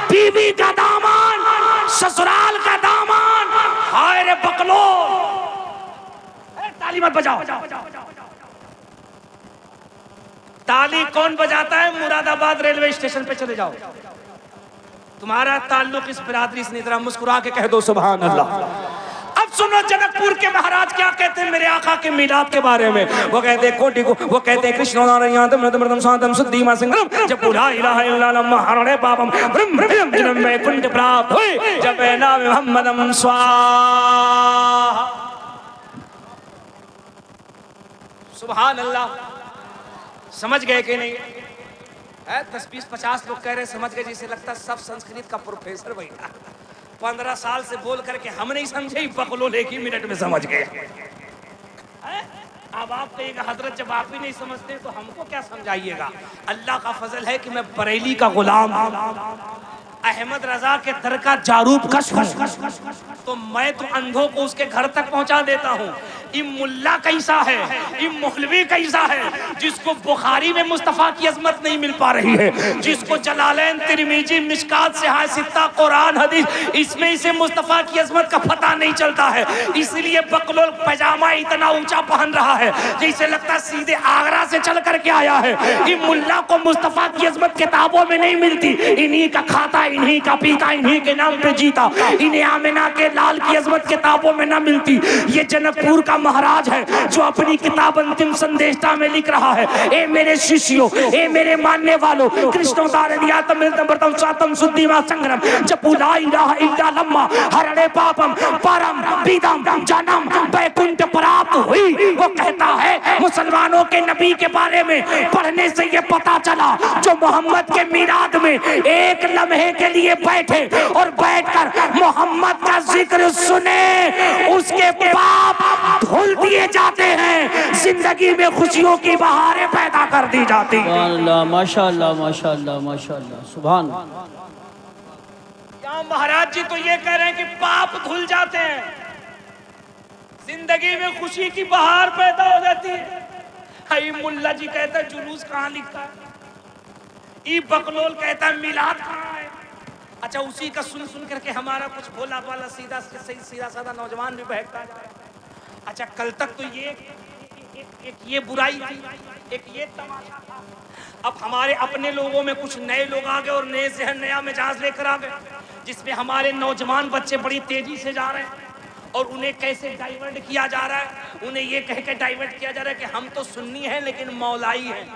Speaker 3: बीवी का दामन, ससुराल का दामन। हाय रे बकलो, ताली मत बजाओ। ताली कौन बजाता है? मुरादाबाद रेलवे स्टेशन पे चले जाओ, तुम्हारा ताल्लुक इस बिरादरी से नहीं। जरा मुस्कुरा के कह दो सुभान अल्लाह। अब सुनो जनकपुर के महाराज क्या कहते हैं मेरे आका के मिलाद के बारे में। वो कहते हैं कोटि को, वो कहते हैं कृष्ण नारायण मृदम शांतम शुद्धिमा संग्रम, जब बुला इलाहा इल्लल्लाह हरणे पापम ब्रह्म जन्म में कुंड प्राप्त हुई, जब नाम मोहम्मदम स्वाहा। सुभान अल्लाह। समझ गए कि नहीं? 10-20-50 लोग कह रहे समझ गए, जिसे लगता सब संस्कृत का प्रोफेसर बैठा। 15 साल से बोल करके हम नहीं समझे, बकलो लेके मिनट में समझ गए। अब आप कहिएगा हजरत जब आप ही नहीं समझते तो हमको क्या समझाइएगा। अल्लाह का फजल है कि मैं बरेली का गुलाम, अहमद रजा के दर का जारूब कश, तो मैं तो अंधों को उसके घर तक पहुंचा देता हूँ। इम मुल्ला कैसा है, इम मुहलवी कैसा है, जिसको बुखारी में मुस्तफ़ा की अजमत नहीं मिल पा रही है, जिसको जलालैन, तिरमिजी, मिशकात, सिहा सित्ता, कुरान, हदीस, इसमें इसे मुस्तफ़ा की अजमत का पता नहीं चलता है। इसलिए बकलोल पैजामा इतना ऊंचा पहन रहा है जैसे लगता सीधे आगरा से चल करके आया है। इम मुल्ला को मुस्तफ़ा की अजमत किताबों में नहीं मिलती, इन्हीं का खाता, इन्हीं का पीता, इन्हीं के नाम पे जीता। इन्हें आमिना के लाल की अजमत किताबों में ना मिलती। ये जनकपुर का महाराज है जो अपनी किताब अंतिम संदेशा में लिख रहा है, ए मेरे शिष्यों, ए मेरे मानने वालों, कृष्णोदारम स्वातम शुद्धिमा संग्रम, जब ला इलाहा इल्लल्लाह हरणे पापम परम पीदम जन्म वैकुंठ प्राप्त हुई। वो कहता है मुसलमानों के नबी के बारे में पढ़ने से ये पता चला, जो मोहम्मद के मिलाद में एक लम्हे के लिए बैठे और बैठकर मोहम्मद का जिक्र सुने, उसके पाप धुल दिए जाते हैं, जिंदगी में खुशियों की बहारें पैदा कर दी जाती हैं।
Speaker 2: सुभान अल्लाह, माशाअल्लाह माशाअल्लाह माशाअल्लाह, सुभान।
Speaker 3: यहाँ महाराज जी तो ये कह रहे हैं कि पाप धुल जाते हैं, जिंदगी में खुशी की बहार पैदा हो जाती है। हई मुल्ला जी कहता है जुलूस कहाँ लिखा है, ई बकलोल कहता है मिलाद कहाँ है। अच्छा, उसी का सुन सुन करके हमारा कुछ भोला भाला सीधा सीधा साधा नौजवान भी बहकता है। अच्छा, कल तक तो एक ये बुराई थी, एक ये तमाशा था। अब हमारे अपने लोगों में कुछ नए लोग आ गए और नए जहन, नया मिजाज लेकर आ गए, जिसमें हमारे नौजवान बच्चे बड़ी तेजी से जा रहे हैं और उन्हें कैसे डाइवर्ट किया जा रहा है। उन्हें ये कह के डाइवर्ट किया जा रहा है कि हम तो सुन्नी हैं लेकिन मौलाई हैं,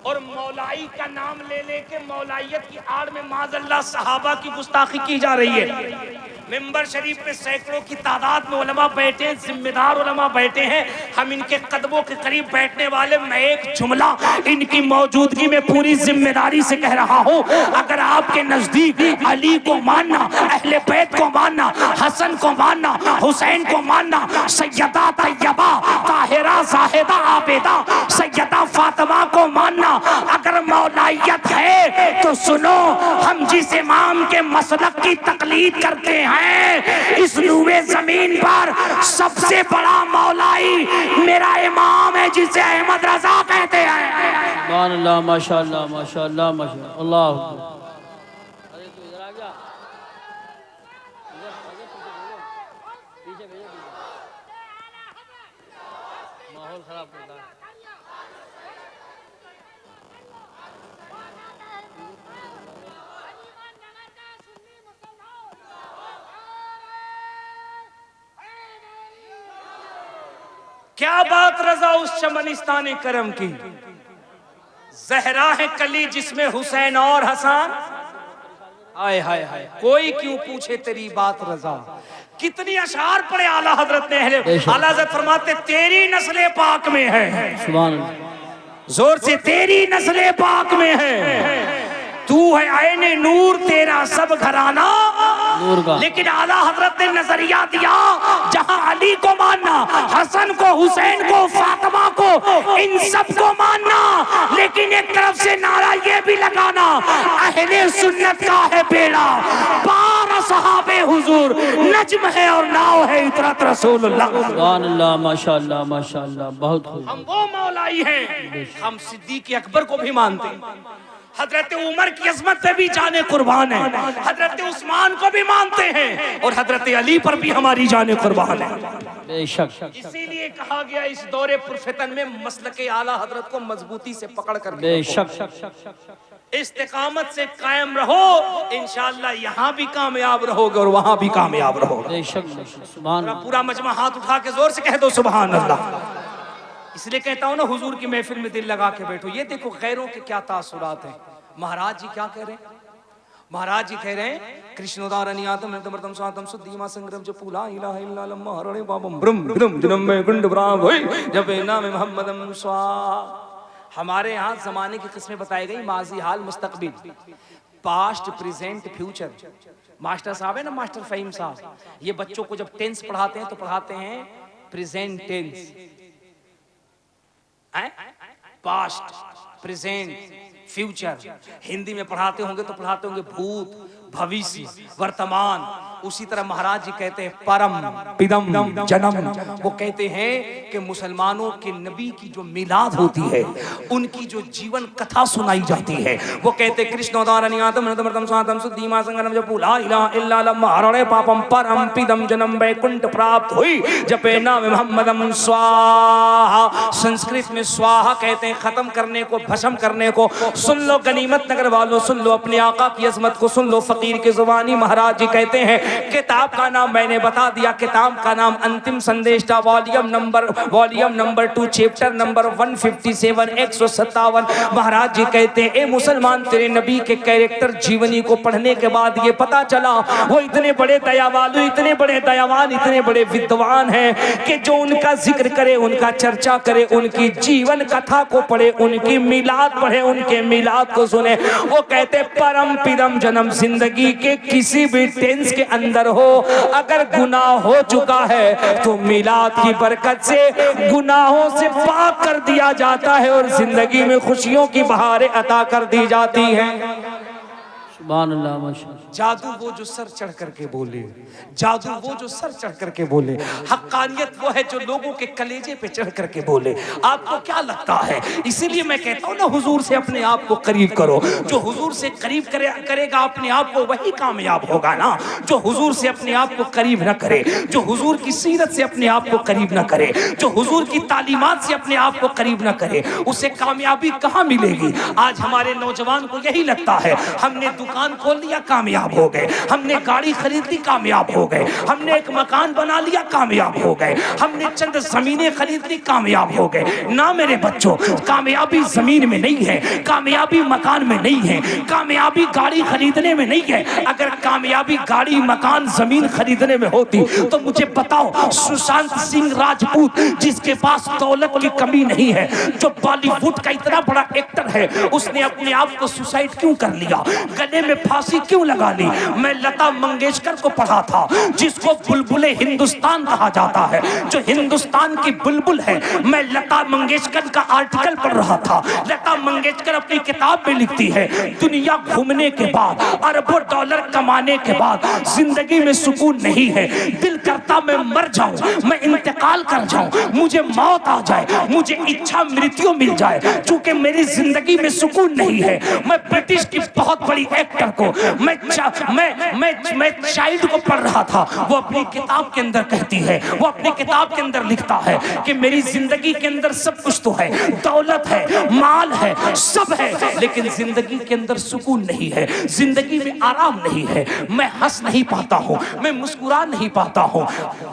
Speaker 3: और मौलाई का नाम ले लेके मौलाइयत की आड़ में माज़अल्लाह सहाबा की गुस्ताखी की जा रही है। मिंबर शरीफ पे सैकड़ों की तादाद में उलमा बैठे हैं, जिम्मेदार उलमा बैठे हैं। हम इनके कदमों के करीब बैठने वाले, मैं एक जुमला इनकी मौजूदगी में पूरी जिम्मेदारी से कह रहा हूँ, अगर आपके नजदीक अली को मानना, अहले बैत को मानना, हसन को मानना, हुसैन को मानना, सैयदा तैयबा ताहिरा जाहिदा आबिदा सैयदा फातिमा को मानना अगर मौलाइयत है तो सुनो, हम जिस इमाम के मसलक की तकलीद करते हैं, इस नूए जमीन पर सबसे बड़ा मौलाई मेरा इमाम है, जिसे अहमद रजा कहते हैं।
Speaker 2: सुभान अल्लाह, माशाअल्लाह माशाअल्लाह माशाअल्लाह, अल्लाह अकबर। माहौल खराब करता है।
Speaker 3: क्या बात रजा उस चमनिस्तान करम की, जहरा है कली जिसमें हुसैन और हसन। हाय हाय हाय, कोई क्यों पूछे तेरी बात रजा। कितनी अशार पढ़े आला हजरत ने। आला हजरत फरमाते तेरी नस्ले पाक में है,
Speaker 2: सुभान अल्लाह,
Speaker 3: जोर से, तेरी नस्ले पाक में है, तू है आईने नूर, तेरा सब घराना
Speaker 2: नूर का।
Speaker 3: लेकिन आला हजरत ने नजरिया दिया, जहां अली को मानना, हसन को, हुसैन को, फातिमा को, इन सब को मानना, लेकिन एक तरफ से नारा ये भी लगाना, अहले सुन्नत का है बेड़ा, पार सहाबे हुजूर, नज्म है और नाव है इतरत रसूलुल्लाह।
Speaker 2: सुभान अल्लाह, माशाअल्लाह माशाअल्लाह, बहुत खूब।
Speaker 3: हम वो मौलाई हैं, हम सिद्दीक अकबर को भी मानते हैं, हजरत उमर की अजमत पे भी जाने कुर्बान है, हजरत उस्मान को भी मानते हैं, और हजरत अली पर भी हमारी जाने कुर्बान है।
Speaker 2: बेशक,
Speaker 3: इसीलिए कहा गया इस दौरे पुरफितन में मसलके आला हजरत को मजबूती से पकड़ कर
Speaker 2: बेशक,
Speaker 3: इस्तिकामत से कायम रहो, इंशाअल्लाह यहाँ भी कामयाब रहोगे और वहाँ भी कामयाब रहोगे।
Speaker 2: बेशक, सुभान अल्लाह।
Speaker 3: पूरा मजमा हाथ उठा के जोर से कह दो सुभान अल्लाह। इसलिए कहता हूँ ना, हुजूर की महफिल में दिल लगा के बैठो। ये देखो गैरों के क्या तासुरात हैं। महाराज जी क्या कह रहे हैं? महाराज जी कह रहे हैं, कृष्णोदारनियातम नमर्तम स्वातम सुद्धीमा संग्रम जो पूला इलाहा इल्ला अल्लाह हरणे बाबम ब्रह्म ब्रह्म जन्म में गुंड ब्राह्म होय जब नाम मोहम्मदम स्वा। हमारे यहाँ जमाने की किस्में बताई गई, माजी, हाल, मुस्तकबिल, पास्ट, प्रेजेंट, फ्यूचर। मास्टर साहब है ना, मास्टर फहीम साहब, ये बच्चों को जब टेंस पढ़ाते हैं तो पढ़ाते हैं present tense, past, present, future. Hindi में पढ़ाते होंगे तो पढ़ाते होंगे भूत, भविष्य, वर्तमान। उसी तरह महाराज जी कहते हैं परम पिदम जन्म। वो कहते हैं कि मुसलमानों के नबी की जो मिलाद होती है, उनकी जो जीवन कथा सुनाई जाती है, वो कहते हैं परम पिदम जन्म वैकुंठ प्राप्त हुई जपे नाम मोहम्मदम स्वाहा। संस्कृत में स्वाहा कहते हैं खत्म करने को, भस्म करने को। सुन लो गनीमत नगर वालों, सुन लो, अपने आका की अजमत को सुन लो। फकीर की जुबानी महाराज जी कहते हैं किताब का नाम मैंने बता दिया, किताब का नाम अंतिम संदेश था, वॉल्यूम नंबर 2 चैप्टर नंबर 157 157। महाराज जी कहते हैं, ए मुसलमान, तेरे नबी के कैरेक्टर जीवनी को पढ़ने के बाद ये पता चला वो इतने बड़े दयावालु, इतने बड़े दयावान, इतने बड़े विद्वान हैं कि जो उनका जिक्र करे, उनका चर्चा करे, उनकी जीवन कथा को पढ़े, उनकी मिलाद पढ़े, उनके मिलाद को सुने। वो कहते परम पिरम जन्म जिंदगी के किसी भी टेंस के अंदर हो, अगर गुनाह हो चुका है तो मिलाद की बरकत से गुनाहों से पाक कर दिया जाता है और जिंदगी में खुशियों की बहारें अता कर दी जाती हैं।
Speaker 2: सुभान अल्लाह, माशाअल्लाह।
Speaker 3: जादू वो जो सर चढ़ करके बोले, जादू वो जो सर चढ़ करके बोले, हक्कानियत वो है जो लोगों के कलेजे पे चढ़ करके बोले। आपको क्या लगता है? इसीलिए मैं कहता हूँ ना, हुजूर से अपने आप को करीब करो। जो हुजूर से करीब करेगा अपने आप को, वही कामयाब होगा ना। जो हुजूर से अपने आप को करीब न करे, जो हुजूर की सीरत से अपने आप को करीब न करे, जो हुजूर की तालीमात से अपने आप को करीब न करे, उसे कामयाबी कहाँ मिलेगी? आज हमारे नौजवान को यही लगता है, हमने दुकान खोल लिया, कामयाब हो गए, हमने गाड़ी खरीद ली, कामयाब हो गए, हमने एक मकान बना लिया, कामयाब हो गए, हमने चंद जमीनें खरीद ली, कामयाब हो गए। ना मेरे बच्चों, कामयाबी जमीन में नहीं है, कामयाबी मकान में नहीं है, कामयाबी गाड़ी खरीदने में नहीं है। अगर कामयाबी गाड़ी मकान जमीन खरीदने में होती तो मुझे बताओ, सुशांत सिंह राजपूत जिसके पास दौलत की कमी नहीं है, जो बॉलीवुड का इतना बड़ा एक्टर है, उसने अपने आप को सुसाइड क्यों कर लिया? गले में फांसी क्यों लगा ली? मैं लता मंगेशकर को पढ़ा था, जिसको बुलबुले हिंदुस्तान कहा जाता है, जो हिंदुस्तान की बुलबुल है। मैं लता मंगेशकर का आर्टिकल पढ़ रहा था। लता मंगेशकर अपनी किताब में लिखती है, दुनिया घूमने के बाद, अरबों डॉलर कमाने के बाद जिंदगी में सुकून नहीं है। दिल करता मैं मर जाऊं, मैं इंतकाल कर जाऊं, मुझे मौत आ जाए, मुझे इच्छा मृत्यु मिल जाए, क्योंकि मेरी जिंदगी में सुकून नहीं है। मैं ब्रिटिश की बहुत बड़ी एक्टर को, मैं चाइल्ड को पढ़ रहा था, वो अपनी किताब के अंदर कहती है, वो अपनी किताब के अंदर लिखता है कि मेरी जिंदगी के अंदर सब कुछ तो है, दौलत है, माल है, सब है, लेकिन जिंदगी के अंदर सुकून नहीं है, जिंदगी में आराम नहीं है। मैं हंस नहीं पाता हूँ, मैं मुस्कुरा नहीं पाता हूँ।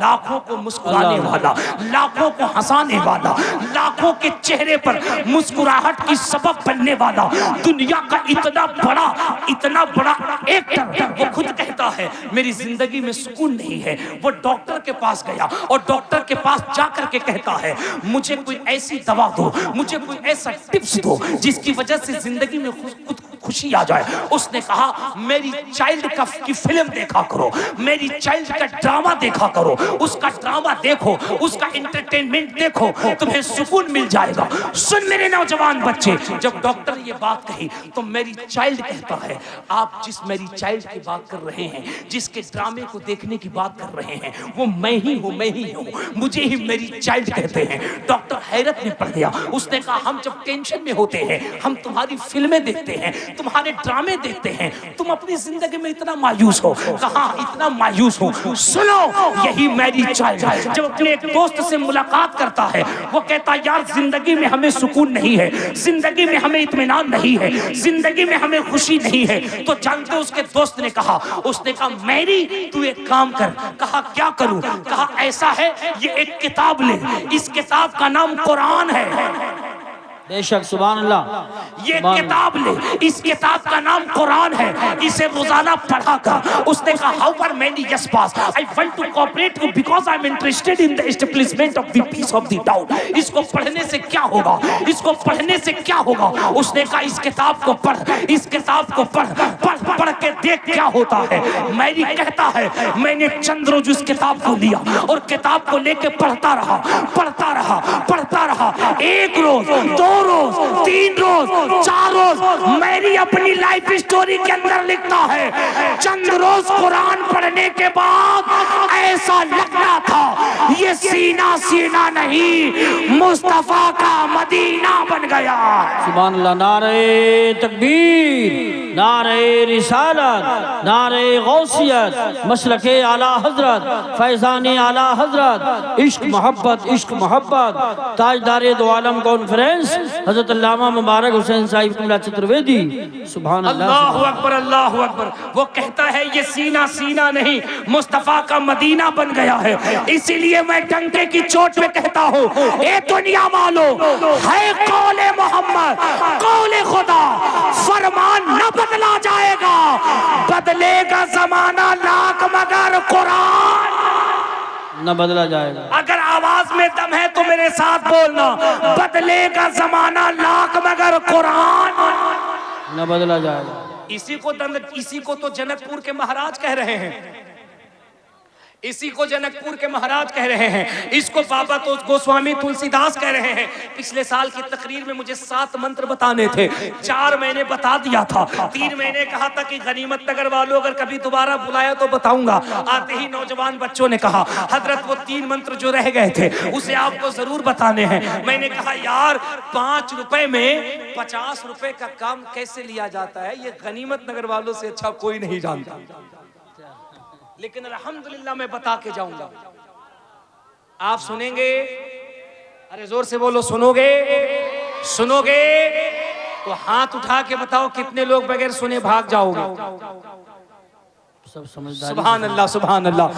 Speaker 3: लाखों को मुस्कुराने वाला, लाखों को हंसाने वाला, लाखों के चेहरे पर मुस्कुराहट की सबब बनने वाला, दुनिया का इतना बड़ा एक्टर, वो खुद कहता है मेरी जिंदगी में सुकून नहीं है। वो डॉक्टर के पास गया और डॉक्टर के पास जाकर के कहता है, मुझे कोई ऐसी दवा दो, मुझे कोई ऐसा टिप्स दो जिसकी वजह से जिंदगी में खुशी आ जाए। उसने कहा, मेरी चाइल्ड की फिल्म देखा करो, मेरी चाइल्ड का ड्रामा देखा करो, उसका ड्रामा देखो, उसका एंटरटेनमेंट देखो, तुम्हें सुकून मिल जाएगा। सुन मेरे नौजवान बच्चे, जब डॉक्टर ये बात कही तो मेरी चाइल्ड कहता है, आप जिस मेरी चाइल्ड की बात कर रहे हैं, जिसके ड्रामे को देखने की बात कर रहे हैं, वो मैं ही हूँ, मुझे ही मेरी चाइल्ड कहते हैं। डॉक्टर हैरत में पड़ गया। उसने कहा, हम जब टेंशन में होते हैं, हम तुम्हारी फिल्में देखते हैं, तुम्हारे ड्रामे देखते हैं, तुम अपनी जिंदगी में इतना मायूस हो। कहा, इतना मायूस हो? सुनो, यही मेरी चाइल्ड जब अपने एक दोस्त से मुलाकात करता है, वो कहता, यार जिंदगी में हमें सुकून नहीं है, जिंदगी में हमें इत्मीनान नहीं है, जिंदगी में हमें खुशी नहीं है। तो जानते हो उसके दोस्त ने कहा, उसने कहा, मैरी तू एक काम कर। कहा, क्या करूं? कहा, ऐसा है, ये एक किताब ले, इस किताब का नाम कुरान है।
Speaker 2: बेशक, सुभान अल्लाह।
Speaker 3: ये किताब ले, इस किताब का नाम कुरान है, इसे रोजाना पढ़ा कर। उसने कहा, how are many yes pass, I want to cooperate you because I am interested in the establishment of the peace of the town. इसको पढ़ने से क्या होगा? इसको पढ़ने से क्या होगा? उसने कहा, इस किताब को पढ़, इस किताब को पढ़ के देख क्या होता है। मैरी कहता है, मैंने चंद रोज उस किताब को लिया और किताब को लेके पढ़ता रहा। एक रोज, 2 रोज, 3 रोज, 4 रोज, मेरी अपनी लाइफ स्टोरी के अंदर लिखता है, चंद रोज कुरान पढ़ने के बाद ऐसा लगता था ये सीना सीना नहीं मुस्तफा का मदीना बन गया।
Speaker 2: सुभान अल्लाह। नारे तकबीर, नारे रिसालत, नारे गौसियत, मसलके आला हजरत, फैजाने आला हजरत, इश्क मोहब्बत, इश्क मोहब्बत, ताजदारे दो आलम कॉन्फ्रेंस हजरत अल्लामा मुबारक हुसैन साहिब किबला चतुर्वेदी। सुभान अल्लाह।
Speaker 3: अल्लाहु अकबर, अल्लाहु अकबर। वो कहता है ये सीना सीना नहीं मुस्तफा का मदीना बन गया है। इसीलिए मैं डंके की चोट पे कहता हूँ, ए दुनिया वालों, है कौले मोहम्मद, कौले खुदा, फरमान न बदला जाएगा, बदलेगा जमाना लाख मगर कुरान
Speaker 2: न बदला जाएगा।
Speaker 3: अगर आवाज में दम है तो मेरे साथ बोलना, बदलेगा जमाना लाख मगर कुरान
Speaker 2: न बदला जाएगा।
Speaker 3: इसी को तो जनकपुर के महाराज कह रहे हैं, इसी को जनकपुर के महाराज कह रहे हैं, इसको बाबा तो गोस्वामी तुलसीदास कह रहे हैं। पिछले साल की तकरीर में मुझे 7 मंत्र बताने थे, 4 मैंने बता दिया था, 3 मैंने कहा था कि गनीमत नगर वालों अगर कभी दोबारा बुलाया तो बताऊंगा। आते ही नौजवान बच्चों ने कहा हजरत वो 3 मंत्र जो रह गए थे उसे आपको जरूर बताने हैं। मैंने कहा यार 5 रुपए में 50 रुपए का काम कैसे लिया जाता है, ये गनीमत नगर वालों से अच्छा कोई नहीं जानता। लेकिन अल्हम्दुलिल्लाह मैं बता के जाऊंगा, आप सुनेंगे। अरे जोर से बोलो, सुनोगे? सुनोगे तो हाथ उठा के बताओ कितने लोग बगैर सुने भाग जाओगे।
Speaker 2: सब समझदारी।
Speaker 3: सुभान अल्लाह, सुभान अल्लाह।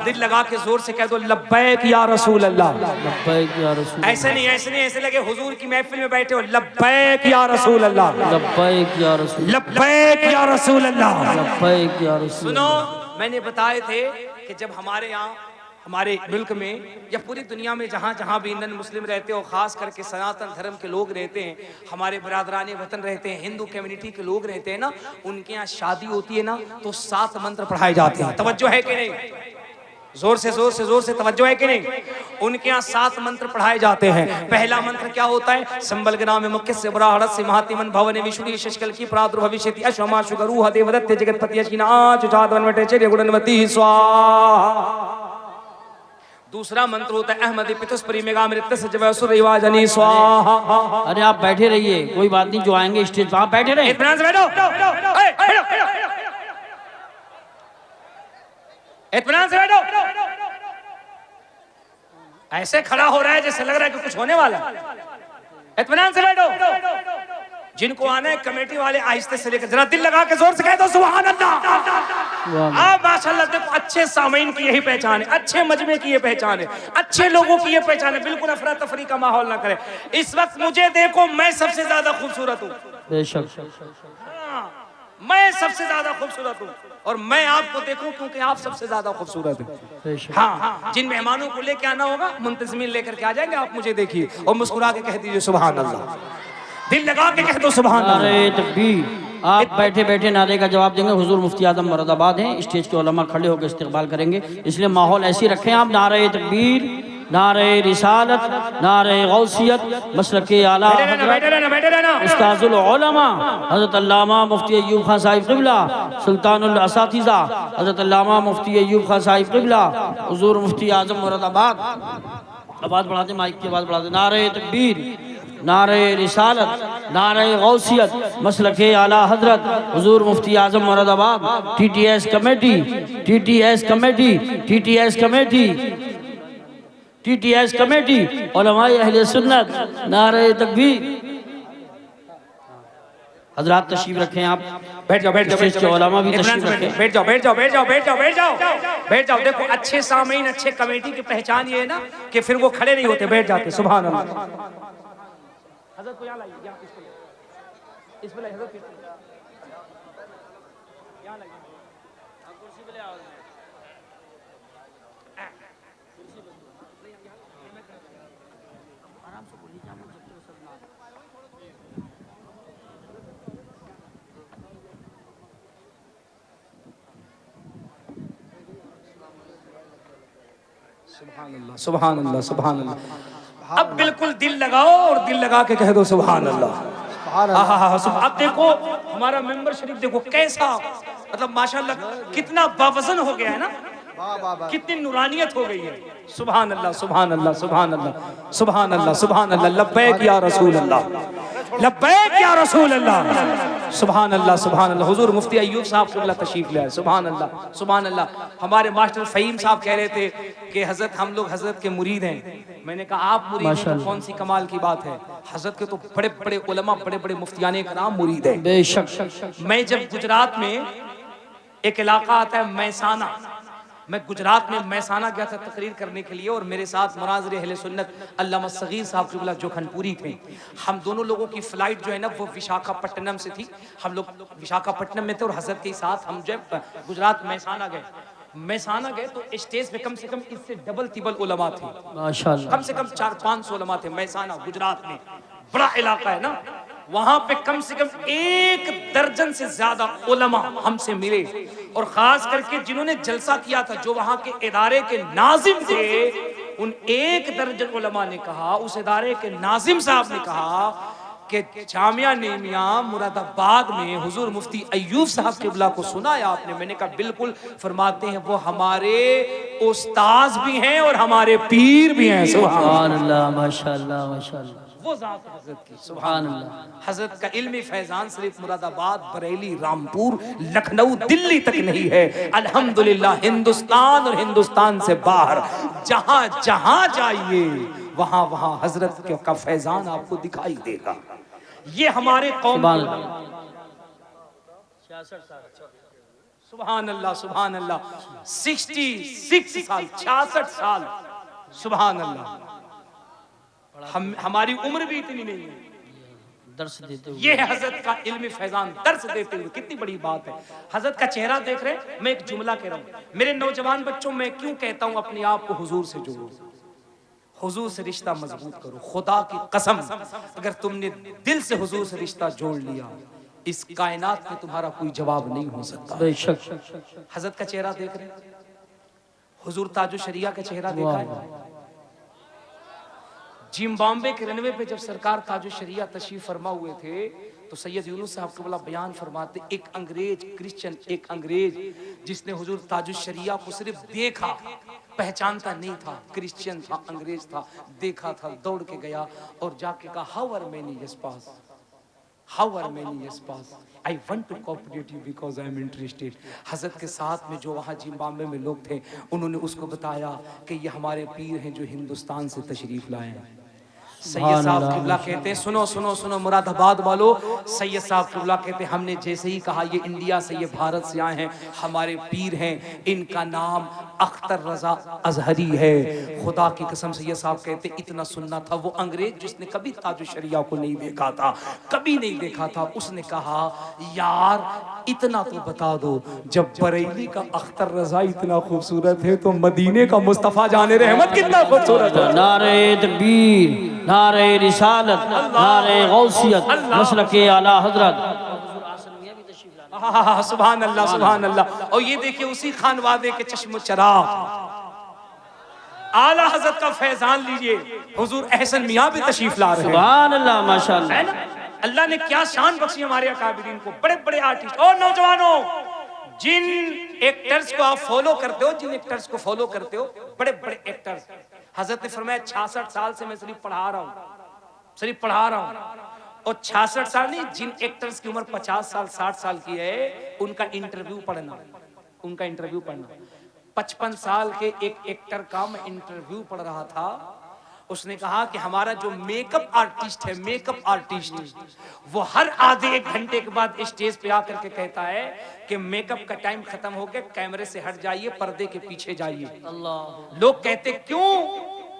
Speaker 3: दिल लगा के जोर से कह दो लब्बैक या रसूल अल्लाह।
Speaker 2: लब्बैक या रसूल।
Speaker 3: ऐसे नहीं, ऐसे नहीं, ऐसे लगे हुजूर की महफिल में बैठे हो, लब्बैक या रसूल अल्लाह,
Speaker 2: लब्बैक या रसूल,
Speaker 3: लब्बैक या रसूल अल्लाह,
Speaker 2: लब्बैक या रसूल।
Speaker 3: सुनो, मैंने बताए थे कि जब हमारे यहाँ, हमारे मुल्क में या पूरी दुनिया में जहाँ जहाँ भी नन मुस्लिम रहते हो, खास करके सनातन धर्म के लोग रहते हैं, हमारे बरादराने वतन रहते हैं, हिंदू कम्युनिटी के लोग रहते हैं ना, उनके यहाँ शादी होती है ना तो 7 मंत्र पढ़ाए जाते हैं। तवज्जो है कि नहीं? जोर से जोर से जोर से तवज्जो है कि नहीं? उनके यहाँ 7 मंत्र पढ़ाए जाते हैं। पहला मंत्र क्या होता है? संबल के नाम मुख्य से बराहरत से महातिमन भवन विष्णु शशकल की प्रादुर्भविष्यति अश्वमा शुगरुह देवदत्त जगतपति अशीना चुचादवनवटे चर्य गुणनवती स्वाहा। दूसरा मंत्र होता है अहमद पितुस्परी मेगामृत से जवसुरवाजनी स्वाहा।
Speaker 2: अरे आप बैठे रहिए, कोई बात नहीं, जो आएंगे स्टेज पर आप बैठे रहिए।
Speaker 3: इत्मीनान से बैठो, इत्मीनान से बैठो। ऐसे खड़ा हो रहा है जैसे लग रहा है कि कुछ होने वाला। इत्मीनान से बैठो। जिनको आना है कमेटी वाले आहिस्ते से लेकर, जरा दिल लगा के जोर से कह दो सुभान अल्लाह। आप माशाल्लाह देखो, अच्छे सामीन की यही पहचान है, अच्छे मजमे की ये पहचान है, अच्छे लोगों की ये पहचान है। बिल्कुल अफरा तफरी का माहौल ना करे। इस वक्त मुझे देखो, मैं सबसे ज्यादा खूबसूरत हूँ,
Speaker 2: बेशक
Speaker 3: मैं सबसे ज्यादा खूबसूरत हूँ, और मैं आपको देखूं क्योंकि आप सबसे ज्यादा खूबसूरत हैं। हाँ, जिन मेहमानों को लेके आना होगा मुंतजमीन लेकर के आ जाएंगे, आप मुझे देखिए और मुस्कुरा के कह दीजिए सुभान अल्लाह, दिल लगा के कह दो सुभान अल्लाह।
Speaker 2: नारे तकबीर। आप बैठे बैठे नारे का जवाब देंगे। हुजूर मुफ्ती आजम मुरादाबाद हैं, स्टेज के उलमा खड़े होकर इस्तकबाल करेंगे, इसलिए माहौल ऐसे रखें आप। नारे तकबीर, नारे रिसालत, नारे गौसियत, मसलके आला हज़रत उस्ताजुल उलमा हज़रत अल्लामा मुफ्ती अय्यूब खान साहिब क़िबला, सुल्तानुल असातिज़ा हज़रत अल्लामा मुफ्ती अय्यूब खान साहिब क़िबला, हुजूर मुफ्ती आजम मुरादाबाद। आवाज़ बढ़ा दे, माइक की आवाज़ बढ़ा दे। नारे तकबीर, नारे रिसालत, नारे गौसियत, मसलके आला हजरत हुजूर मुफ्ती आजम Moradabad. TTS committee, TTS committee, TTS committee, TTS committee, उलमाए अहले सुन्नत। नारे तकबीर। हजरात तशरीफ रखें आप।
Speaker 3: बैठ जाओ, बैठ जाओ, बैठ जाओ,
Speaker 2: उलमा भी तशरीफ रखें।
Speaker 3: बैठ जाओ, बैठ जाओ, बैठ जाओ, बैठ जाओ, बैठ जाओ, बैठ जाओ। देखो अच्छे सामीन, अच्छे कमेटी की पहचान ये है ना कि फिर वो खड़े नहीं होते, बैठ जाते। सुभान अल्लाह। हज़रत को यहाँ लाइए, यहाँ इस पे लाइए, हज़रत यहाँ लाइए, कुर्सी पे ले आओ। आराम से बोलिए, क्या बोल सकते हो सब ना। सुभान अल्लाह, सुभान अल्लाह, सुभान अल्लाह। अब बिल्कुल दिल लगाओ और दिल लगा के कह दो सुभान अल्लाह। अब देखो हमारा मेंबर शरीफ देखो कैसा, मतलब माशाल्लाह कितना बावजन हो गया है ना। कितनी नूरानियत हो गई है। सुभान अल्लाह सुभान अल्लाह सुभान अल्लाह सुभान अल्लाह सुभान अल्लाह। लब्बैक या रसूल अल्लाह, लब्बैक या रसूल अल्लाह। सुभान अल्लाह सुभान अल्लाह। हुजूर मुफ्ती अय्यूब साहब क़िबला तशरीफ ले आए। सुभान अल्लाह सुभान अल्लाह। हमारे मास्टर फ़हीम साहब कह रहे थे कि हजरत हम लोग हजरत के मुरीद हैं। मैंने कहा आप मुरीद हैं तो कौन सी कमाल की बात है, हजरत के तो बड़े बड़े उलमा बड़े बड़े मुफ्तियाने कराम मुरीद हैं।
Speaker 2: बेशक।
Speaker 3: मैं जब गुजरात में एक इलाका आता है मैसाना, मैं गुजरात में मैसाना गया था तकरीर करने के लिए, और मेरे साथ मुनाज़िर अहले सुन्नत अल्लामा सगीर साहब क़िबला जोखनपुरी थे। हम दोनों लोगों की फ़्लाइट जो है ना वो विशाखापट्टनम से थी। हम लोग विशाखापट्टनम में थे और हज़रत के साथ हम जब गुजरात मैसाना गए, मैसाना गए तो स्टेज पे कम से कम इससे डबल तिबल उलमा थे
Speaker 2: माशाअल्लाह।
Speaker 3: कम से कम 400-500 उलमा थे। मैसाना गुजरात में बड़ा इलाका है ना, वहां पे कम से कम 1 दर्जन से ज्यादा उलमा हमसे मिले, और खास करके जिन्होंने जलसा किया था, जो वहां के इदारे के नाजिम थे, उन 1 दर्जन उलमा ने कहा, उस इदारे के नाजिम साहब ने कहा कि जामिया नेमिया मुरादाबाद में हुजूर मुफ्ती अय्यूब साहब क़िबला को सुना है आपने? मैंने कहा बिल्कुल। फरमाते हैं वो हमारे उस्ताद भी हैं और हमारे पीर भी हैं।
Speaker 2: सुभान अल्लाह माशाअल्लाह माशाअल्लाह।
Speaker 3: वो ज़ात हज़रत की सुभान अल्लाह। हज़रत का इल्मी फैजान सिर्फ मुरादाबाद, बरेली, रामपुर, लखनऊ, दिल्ली तक नहीं है। अल्हम्दुलिल्लाह हिंदुस्तान और हिंदुस्तान से बाहर जहां जहां जाइए वहां वहां हज़रत का फैजान आपको दिखाई देगा। ये हमारे कौम सुभान अल्लाह सुभान अल्लाह 66 साल 66 साल सुभान अल्लाह। हमारी उम्र भी इतनी नहीं है
Speaker 2: दर्श देते हुए।
Speaker 3: ये है हजरत का इल्म फैजान दर्स देते हुए। कितनी बड़ी बात है। हजरत का चेहरा देख रहे हैं। मैं एक जुमला कह रहा हूँ मेरे नौजवान बच्चों, मैं क्यों कहता हूँ अपने आप को हुजूर से जोड़ो, हुजूर से रिश्ता मजबूत करो। खुदा की कसम अगर तुमने दिल से हुजूर से रिश्ता जोड़ लिया, इस कायनात में तुम्हारा कोई जवाब नहीं हो सकता।
Speaker 2: बेशक।
Speaker 3: हजरत का चेहरा देख रहे हैं, हुजूर ताजो शरिया का चेहरा देखा है। जिम्बाब्वे के रनवे पे जब सरकार ताजो शरिया तशरीफ फरमा हुए थे तो सैयद यूनुस साहब को बड़ा बयान फरमाते, एक अंग्रेज क्रिश्चियन, एक अंग्रेज जिसने हुजूर ताजो शरिया को सिर्फ देखा, पहचानता नहीं था, क्रिश्चियन था, अंग्रेज था, देखा था, दौड़ के गया और जाके कहा how are many yes pass, how are many yes pass, I want to cooperate you because I am interested. हजरत के साथ में जो वहाँ जिम्बाब्वे में लोग थे उन्होंने उसको बताया कि ये हमारे पीर हैं जो हिंदुस्तान से तशरीफ लाए हैं। सैयद साहब क़िबला कहते हैं सुनो सुनो सुनो मुरादाबाद वालों, सैयद साहब क़िबला कहते हैं हमने जैसे ही कहा ये इंडिया से, ये भारत से आए हैं, हमारे पीर हैं, इनका नाम अख्तर रजा अजहरी है। खुदा की कसम सैयद साहब कहते हैं इतना सुनना था। वो अंग्रेज जिसने कभी ताजो शरिया को नहीं देखा था, कभी नहीं देखा था, उसने कहा यार इतना तो बता दो, जब बरेली का अख्तर रजा इतना खूबसूरत है तो मदीने का मुस्तफ़ा जाने रहमत कितना खूबसूरत है।
Speaker 2: नारे तकबीर, नारे रिसालत, नारे गौसियत, मसलके आला हजरत।
Speaker 3: सुभान अल्लाह सुभान अल्लाह। और ये देखिए उसी खानवादे के चश्म चराग आला हजरत का फैजान लीजिए, हुजूर अहसन मियां भी तशरीफ ला रहे हैं।
Speaker 2: सुभान अल्लाह माशाअल्लाह।
Speaker 3: है ना, अल्लाह ने क्या शान बख्शी हमारे अकाबिरीन को, बड़े बड़े आर्टिस्ट। और नौजवानों, जिन एक्टर्स को आप फॉलो करते हो, जिन एक्टर्स को फॉलो करते हो, बड़े बड़े एक्टर्स, हजरत ने फरमाया 66 साल से मैं सिर्फ पढ़ा रहा हूँ, सिर्फ पढ़ा रहा हूँ। और 66 साल नहीं, जिन एक्टर्स की उम्र 50 साल 60 साल की है उनका इंटरव्यू पढ़ना, उनका इंटरव्यू पढ़ना। 55 साल के एक एक्टर का मैं इंटरव्यू पढ़ रहा था। उसने कहा कि हमारा जो मेकअप आर्टिस्ट है, मेकअप आर्टिस्ट, वो हर आधे 1 घंटे के बाद स्टेज पे आकर के कहता है कि मेकअप का टाइम खत्म हो गया, कैमरे से हट जाइए, पर्दे के पीछे जाइए।
Speaker 2: अल्लाह।
Speaker 3: लोग कहते क्यों?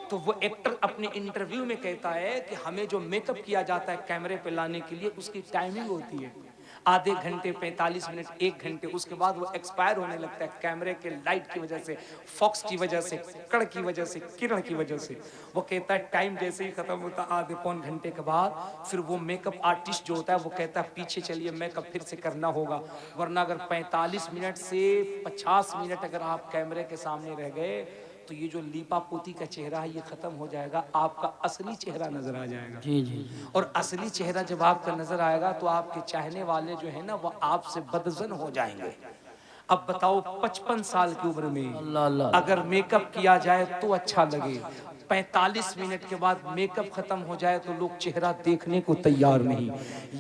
Speaker 3: तो वो एक्टर अपने इंटरव्यू में कहता है कि हमें जो मेकअप किया जाता है कैमरे पे लाने के लिए उसकी टाइमिंग होती है आधे घंटे, 45 मिनट, 1 घंटे, उसके बाद वो एक्सपायर होने लगता है कैमरे के लाइट की वजह से, फॉक्स की वजह से, कड़ की वजह से, किरण की वजह से। वो कहता है टाइम जैसे ही खत्म होता आधे पौन घंटे के बाद फिर वो मेकअप आर्टिस्ट जो होता है वो कहता है पीछे चलिए, मेकअप फिर से करना होगा, वरना अगर 45 मिनट से 50 मिनट अगर आप कैमरे के सामने रह गए तो ये जो लीपा पोती का चेहरा है ये खत्म हो जाएगा, आपका असली चेहरा नजर आ जाएगा।
Speaker 2: जी जी।
Speaker 3: और असली चेहरा जब आपका नजर आएगा तो आपके चाहने वाले जो है ना वो आपसे बदजन हो जाएंगे। अब बताओ 55 साल की उम्र में
Speaker 2: अल्लाह अल्लाह
Speaker 3: अगर मेकअप किया जाए तो अच्छा लगे, 45 मिनट के बाद मेकअप खत्म हो जाए तो लोग चेहरा देखने को तैयार नहीं।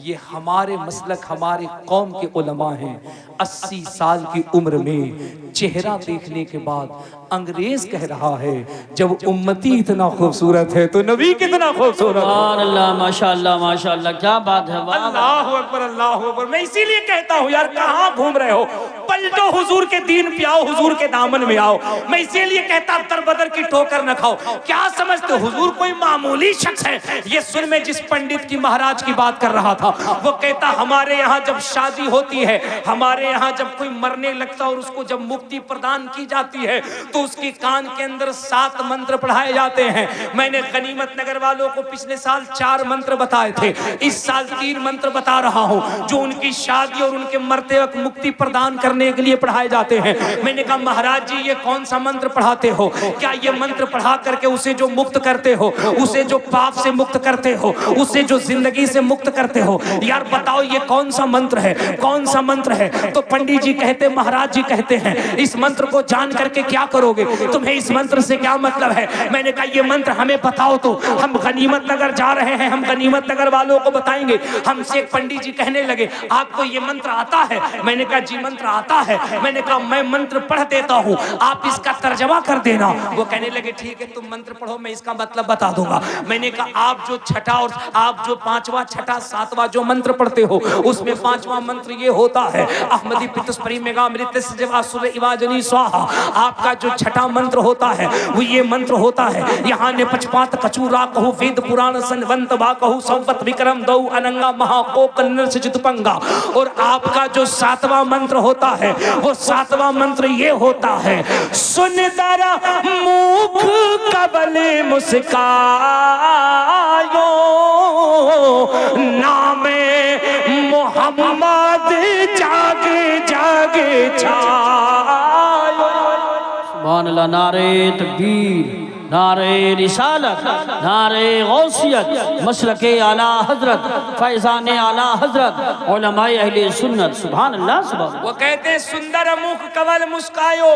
Speaker 3: ये हमारे मसलक हमारे कौम के उलमा हैं, 80 साल की उम्र में चेहरा देखने के बाद अंग्रेज कह रहा है जब उम्मती इतना खूबसूरत है तो नबी कितना खूबसूरत है।
Speaker 2: अल्लाह माशाअल्लाह माशाअल्लाह, क्या बात है, वाह
Speaker 3: अल्लाह अकबर अल्लाह अकबर। मैं इसीलिए कहता हूँ यार कहाँ घूम रहे हो, पलटो हुजूर के दीन पे आओ, हुजूर के दामन में आओ। मैं इसीलिए कहता दर बदर की ठोकर न खाओ। क्या समझते हो हुजूर कोई मामूली शख्स है? ये सुन मैं जिस पंडित की महाराज की बात कर रहा था वो कहता हमारे यहाँ जब शादी होती है, हमारे यहाँ जब कोई मरने लगता और उसको जब मुक्ति प्रदान की जाती है तो उसके कान के अंदर 7 मंत्र पढ़ाए जाते हैं। मैंने गनीमत नगर वालों को पिछले साल 4 मंत्र बताए थे, इस साल 3 मंत्र बता रहा हूँ जो उनकी शादी और उनके मरते वक्त मुक्ति प्रदान करने के लिए पढ़ाए जाते हैं। मैंने कहा महाराज जी ये कौन सा मंत्र पढ़ाते हो? क्या ये मंत्र पढ़ा करके उसे जो मुक्त करते हो, उसे जो पाप से मुक्त करते हो, उसे जो जिंदगी से मुक्त करते हो? यार बताओ ये कौन सा मंत्र है, कौन सा मंत्र है? तो पंडित जी कहते, महाराज जी कहते हैं इस मंत्र को जान करके क्या करोगे, तुम्हें इस मंत्र से क्या मतलब है? मैंने कहा ये मंत्र हमें बताओ तो हम गनीमत नगर जा रहे हैं, हम गनीमत नगर वालों को बताएंगे। हमसे एक पंडित जी कहने लगे आपको ये मंत्र आता है? मैंने कहा जी मंत्र आता है। मैंने कहा मैं मंत्र पढ़ देता हूँ, आप इसका तर्जमा कर देना। वो कहने लगे ठीक है तुम मंत्र पढ़ो मैं इसका मतलब बता दूंगा। मैंने कहा आप जो छठा और आप जो 5वां 6ठा 7वां जो मंत्र पढ़ते हो उसमें 5वां मंत्र ये होता है अहमदी पितुस्परी मेगा मृत सजवासुर इवाजनी स्वाहा। आपका जो छठा मंत्र होता है वो ये मंत्र होता है यहाँ ने पचपात कचूरा कहू वेद पुराण संवंत बा कहू संवत विक्रम दौ अनंगा महाको कन्नर से जितपंगा। और आपका जो 7वां मंत्र होता है वो 7वां मंत्र ये होता है सुनदरा मुख कबले मुस्कायो नामे मोहम्मद जागे जागे छायो।
Speaker 2: सुभान अल्लाह, नारे तकबीर, नारे रिसालत, नारे गौसियत, मसलके आला हजरत, फैजान आला हजरत, उलमाए अहले सुन्नत। सुभान अल्लाह सुभान।
Speaker 3: वो कहते हैं सुंदर मुख कवल मुस्कायो,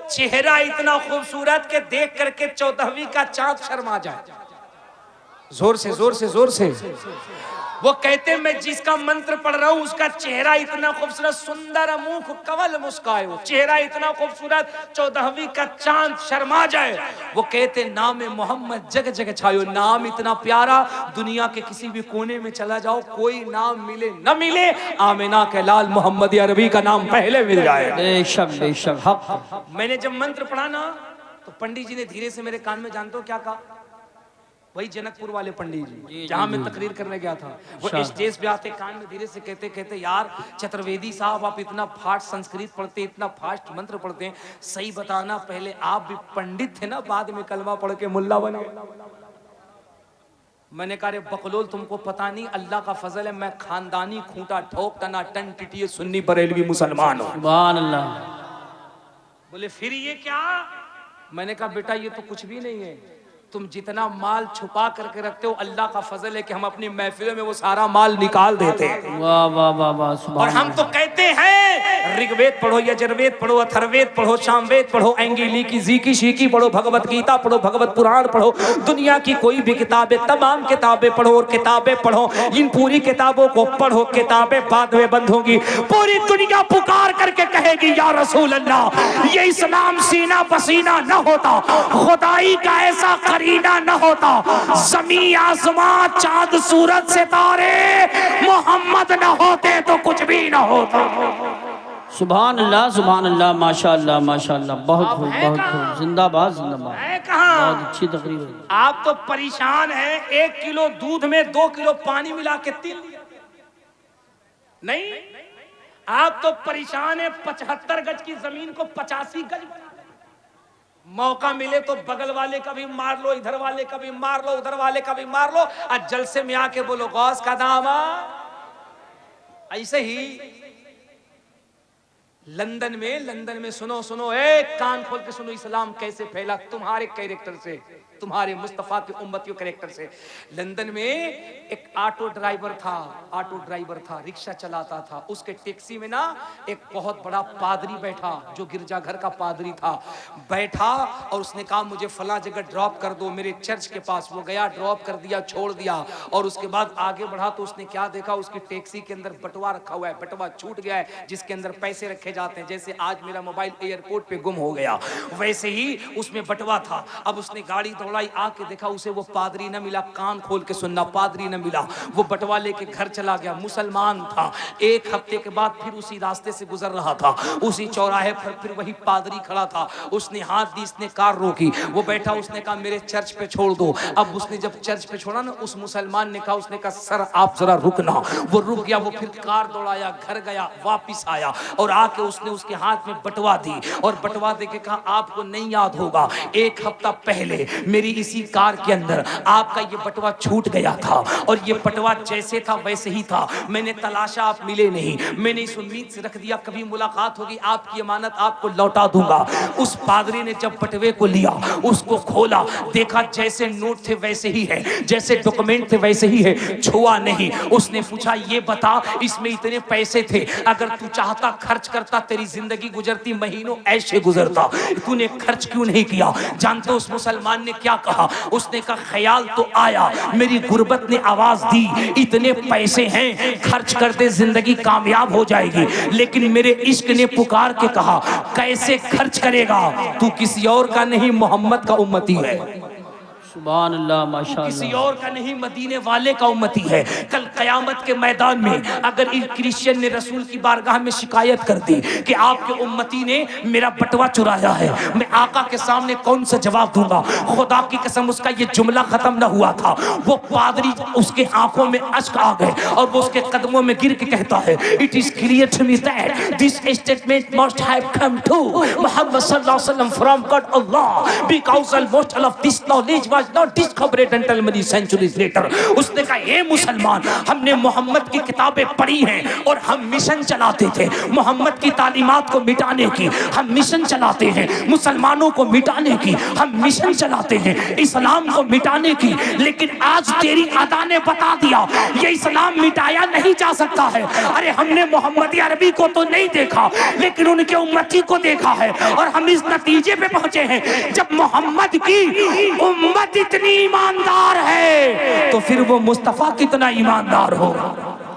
Speaker 3: चेहरा इतना खूबसूरत के देख करके 14वीं का चांद शर्मा जाए। जोर से जोर से जोर से। वो कहते हैं मैं जिसका मंत्र पढ़ रहा हूँ उसका चेहरा इतना खूबसूरत, सुंदर मुख कवल मुस्कायो, चेहरा इतना खूबसूरत 14वीं का चांद शर्मा जाए। वो कहते नाम मोहम्मद जग जग छायो, नाम इतना प्यारा दुनिया के किसी भी कोने में चला जाओ कोई नाम मिले न मिले आमिना के लाल मोहम्मद अरबी का नाम पहले मिल जाए।
Speaker 2: बेशक बेशक हक।
Speaker 3: मैंने जब मंत्र पढ़ा ना तो पंडित जी ने धीरे से मेरे कान में जानते हो क्या कहा? वही जनकपुर वाले पंडित जी जहां मैं तकरीर करने गया था, वो स्टेज पे आते कान में धीरे से कहते कहते यार चतुर्वेदी साहब आप इतना फास्ट संस्कृत पढ़ते, इतना फास्ट मंत्र पढ़ते हैं, सही बताना पहले आप भी पंडित थे ना बाद में कलमा पढ़ के मुल्ला बने? मैंने कहा रे बकलोल तुमको पता नहीं अल्लाह का फजल है मैं खानदानी खूंटा ठोक तना टन टिटिए सुन्नी बरेलवी मुसलमान हूं।
Speaker 2: सुभान अल्लाह।
Speaker 3: बोले फिर ये क्या? मैंने कहा बेटा ये तो कुछ भी नहीं है, तुम जितना माल छुपा करके रखते हो अल्लाह का फजल है कि हम अपनी महफिलों में वो सारा माल निकाल देते हैं।
Speaker 2: वाह वाह वाह वाह।
Speaker 3: और हम तो कहते हैं ऋग्वेद पढ़ो, यजुर्वेद पढ़ो, अथर्ववेद पढ़ो, सामवेद पढ़ो, एंगीली की जीकी शीकी पढ़ो, भगवत गीता पढ़ो, भगवत पुराण पढ़ो, दुनिया की कोई भी किताबें तमाम किताबें पढ़ो और किताबें पढ़ो, इन पूरी किताबों को पढ़ो, किताबें बाद में बंद होगी। पूरी दुनिया पुकार करके कहेगी या रसूल अल्लाह ये इस्लाम सीना पसीना न होता, खुदाई का ऐसा करीना न होता, जमीन आसमां चांद सूरज सितारे मोहम्मद न होते तो कुछ भी न होता।
Speaker 2: सुभान अल्लाह माशाअल्लाह माशाअल्लाह। बहुत खूब बहुत खूब। जिंदाबाद जिंदाबाद। बहुत अच्छी तकरीर है।
Speaker 3: आप तो परेशान हैं, 1 किलो दूध में 2 किलो पानी मिला के तिल नहीं, आप तो परेशान है 75 गज की जमीन को 85 गज। मौका मिले तो बगल वाले का भी मार लो, इधर वाले का भी मार लो, उधर वाले का भी मार लो, और जलसे में आके बोलो गौस का दामा। ऐसे ही लंदन में सुनो सुनो, एक कान खोल के सुनो, इस्लाम कैसे फैला तुम्हारे कैरेक्टर से, तुम्हारे मुस्तफा के उम्मतियों कैरेक्टर से। लंदन में एक ऑटो ड्राइवर था, रिक्शा चलाता था। उसके टैक्सी में ना एक बहुत बड़ा पादरी बैठा, जो गिरजाघर का पादरी था, बैठा और उसने कहा मुझे फला जगह ड्रॉप कर दो, मेरे चर्च के पास। वो गया, ड्रॉप कर दिया, छोड़ दिया, और उसके बाद आगे बढ़ा तो उसने क्या देखा, उसकी टैक्सी के अंदर बटुआ रखा हुआ है, बटुआ छूट गया है जिसके अंदर पैसे रखे जाते हैं। जैसे आज मेरा मोबाइल एयरपोर्ट पे गुम हो गया, वैसे ही उसमें बटुआ था। अब उसने गाड़ी दौड़ाई, आके देखा उसे वो पादरी न मिला। कान खोल के सुनना, पादरी न मिला। वो बटुआ लेके घर चला गया, मुसलमान था। एक हफ्ते के बाद फिर उसी रास्ते से गुजर रहा था, उसी चौराहे पर फिर वही पादरी खड़ा था। उसने हाथ दी, इसने कार रोकी, वो बैठा, उसने कहा मेरे चर्च पे छोड़ दो। अब उसने जब चर्च पे छोड़ा ना, उस मुसलमान ने कहा, उसने कहा सर आप जरा रुकना। वो रुक गया, वो फिर कार दौड़ाया, घर गया, वापिस आया और आके उसने उसके हाथ में बटुआ दी और बटुआ दे के कहा आपको नहीं याद होगा, एक हफ्ता पहले मेरी इसी कार के अंदर आपका ये बटुआ छूट गया था और ये बटुआ जैसे था वैसे ही था। मैंने तलाशा, आप मिले नहीं। मैंने इस उम्मीद से रख दिया कभी मुलाकात होगी, आपकी अमानत आपको लौटा दूंगा। उस पादरी ने जब बटुए को लिया, उसको खोला, देखा जैसे नोट थे वैसे ही है, जैसे डॉक्यूमेंट थे वैसे ही है, छुआ नहीं। उसने पूछा ये बता, इसमें इतने पैसे थे, अगर तू चाहता खर्च करता, तेरी जिंदगी गुजरती, महीनों ऐसे गुजरता, तूने खर्च क्यों नहीं किया? जानते उस मुसलमान ने क्या कहा? उसने कहा ख्याल तो आया, मेरी गुर्बत ने आवाज दी, इतने पैसे हैं, खर्च कर दे, जिंदगी कामयाब हो जाएगी। लेकिन मेरे इश्क ने पुकार के कहा कैसे खर्च करेगा, तू किसी और का नहीं, मोहम्मद का उम्मती है।
Speaker 2: सुभान अल्लाह, माशाअल्लाह।
Speaker 3: किसी और का नहीं, मदीने वाले का उम्मती है। कल कयामत के मैदान में अगर एक क्रिश्चियन ने रसूल की बारगाह में शिकायत कर दी कि आपके उम्मती ने मेरा बटुआ चुराया है, मैं आका के सामने कौन सा जवाब दूंगा? खुदा की कसम उसका ये जुमला खत्म ना हुआ था, वो पादरी, उसके आंखों में अश्क आ गए और वो उसके कदमों में गिर के कहता है, it is clear to me that this statement must have come to Muhammad सल्लल्लाहु अलैहि वसल्लम from God Allah, because almost all of this knowledge was not discovered until many centuries later। उसने कहा हे मुसलमान, हमने मोहम्मद की किताबें पढ़ी हैं और हम मिशन चलाते थे, मोहम्मद की तालीमात को मिटाने की हम मिशन चलाते हैं, मुसलमानों को मिटाने की हम मिशन चलाते हैं, इस्लाम को मिटाने की। लेकिन आज तेरी अदा ने बता दिया ये इस्लाम मिटाया नहीं जा सकता है। अरे हमने मोहम्मदी अरबी को तो नहीं देखा, लेकिन उनके उम्मती को देखा है और हम इस नतीजे पे पहुंचे हैं, जब मोहम्मद की उम्मत इतनी ईमानदार है तो फिर वो मुस्तफा कितना ईमानदार होगा।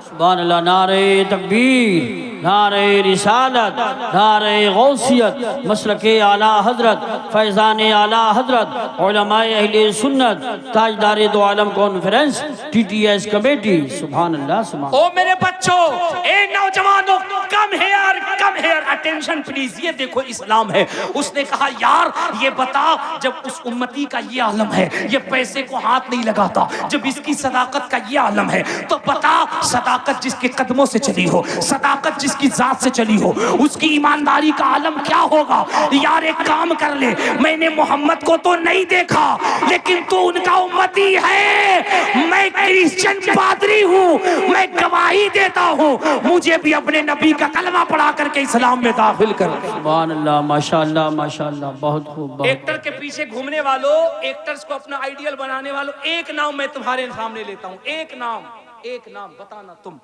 Speaker 2: सुभान अल्लाह। नारे तकबीर, नारे रिसालत, नारे गौसियत, मसलके आला हजरत, फैज़ान आला हजरत, उलमाए अहले सुन्नत, ताजदार दो आलम कॉन्फ्रेंस, TTS कमेटी। सुभान अल्लाह, सुभान।
Speaker 3: ओ मेरे बच्चों, ए नौजवानों, कम हेयर, अटेंशन प्लीज। ये देखो इस्लाम है। उसने कहा यार ये बता, जब उस उम्मती का ये आलम है, ये पैसे को हाथ नहीं लगाता, जब इसकी सदाकत का ये आलम है, तो बता सदाकत जिसके कदमों से चली हो, सदाकत जिसकी जात से चली हो, उसकी ईमानदारी का आलम क्या होगा? यार एक काम कर ले, मैंने मोहम्मद को तो नहीं देखा, लेकिन तू उनका उम्मती है। मैं क्रिश्चियन पादरी हूँ, मैं गवाही देता हूँ, मुझे भी अपने नबी का कलमा पढ़ा करके इस्लाम में दाखिल कर।
Speaker 2: सुभान अल्लाह, माशाअल्लाह, माशाअल्लाह, बहुत खूब।
Speaker 3: एक्टर के पीछे घूमने वालों, एक्टर्स को अपना आइडियल बनाने वालों, एक नाम मैं तुम्हारे सामने लेता हूँ, एक नाम बताना तुम।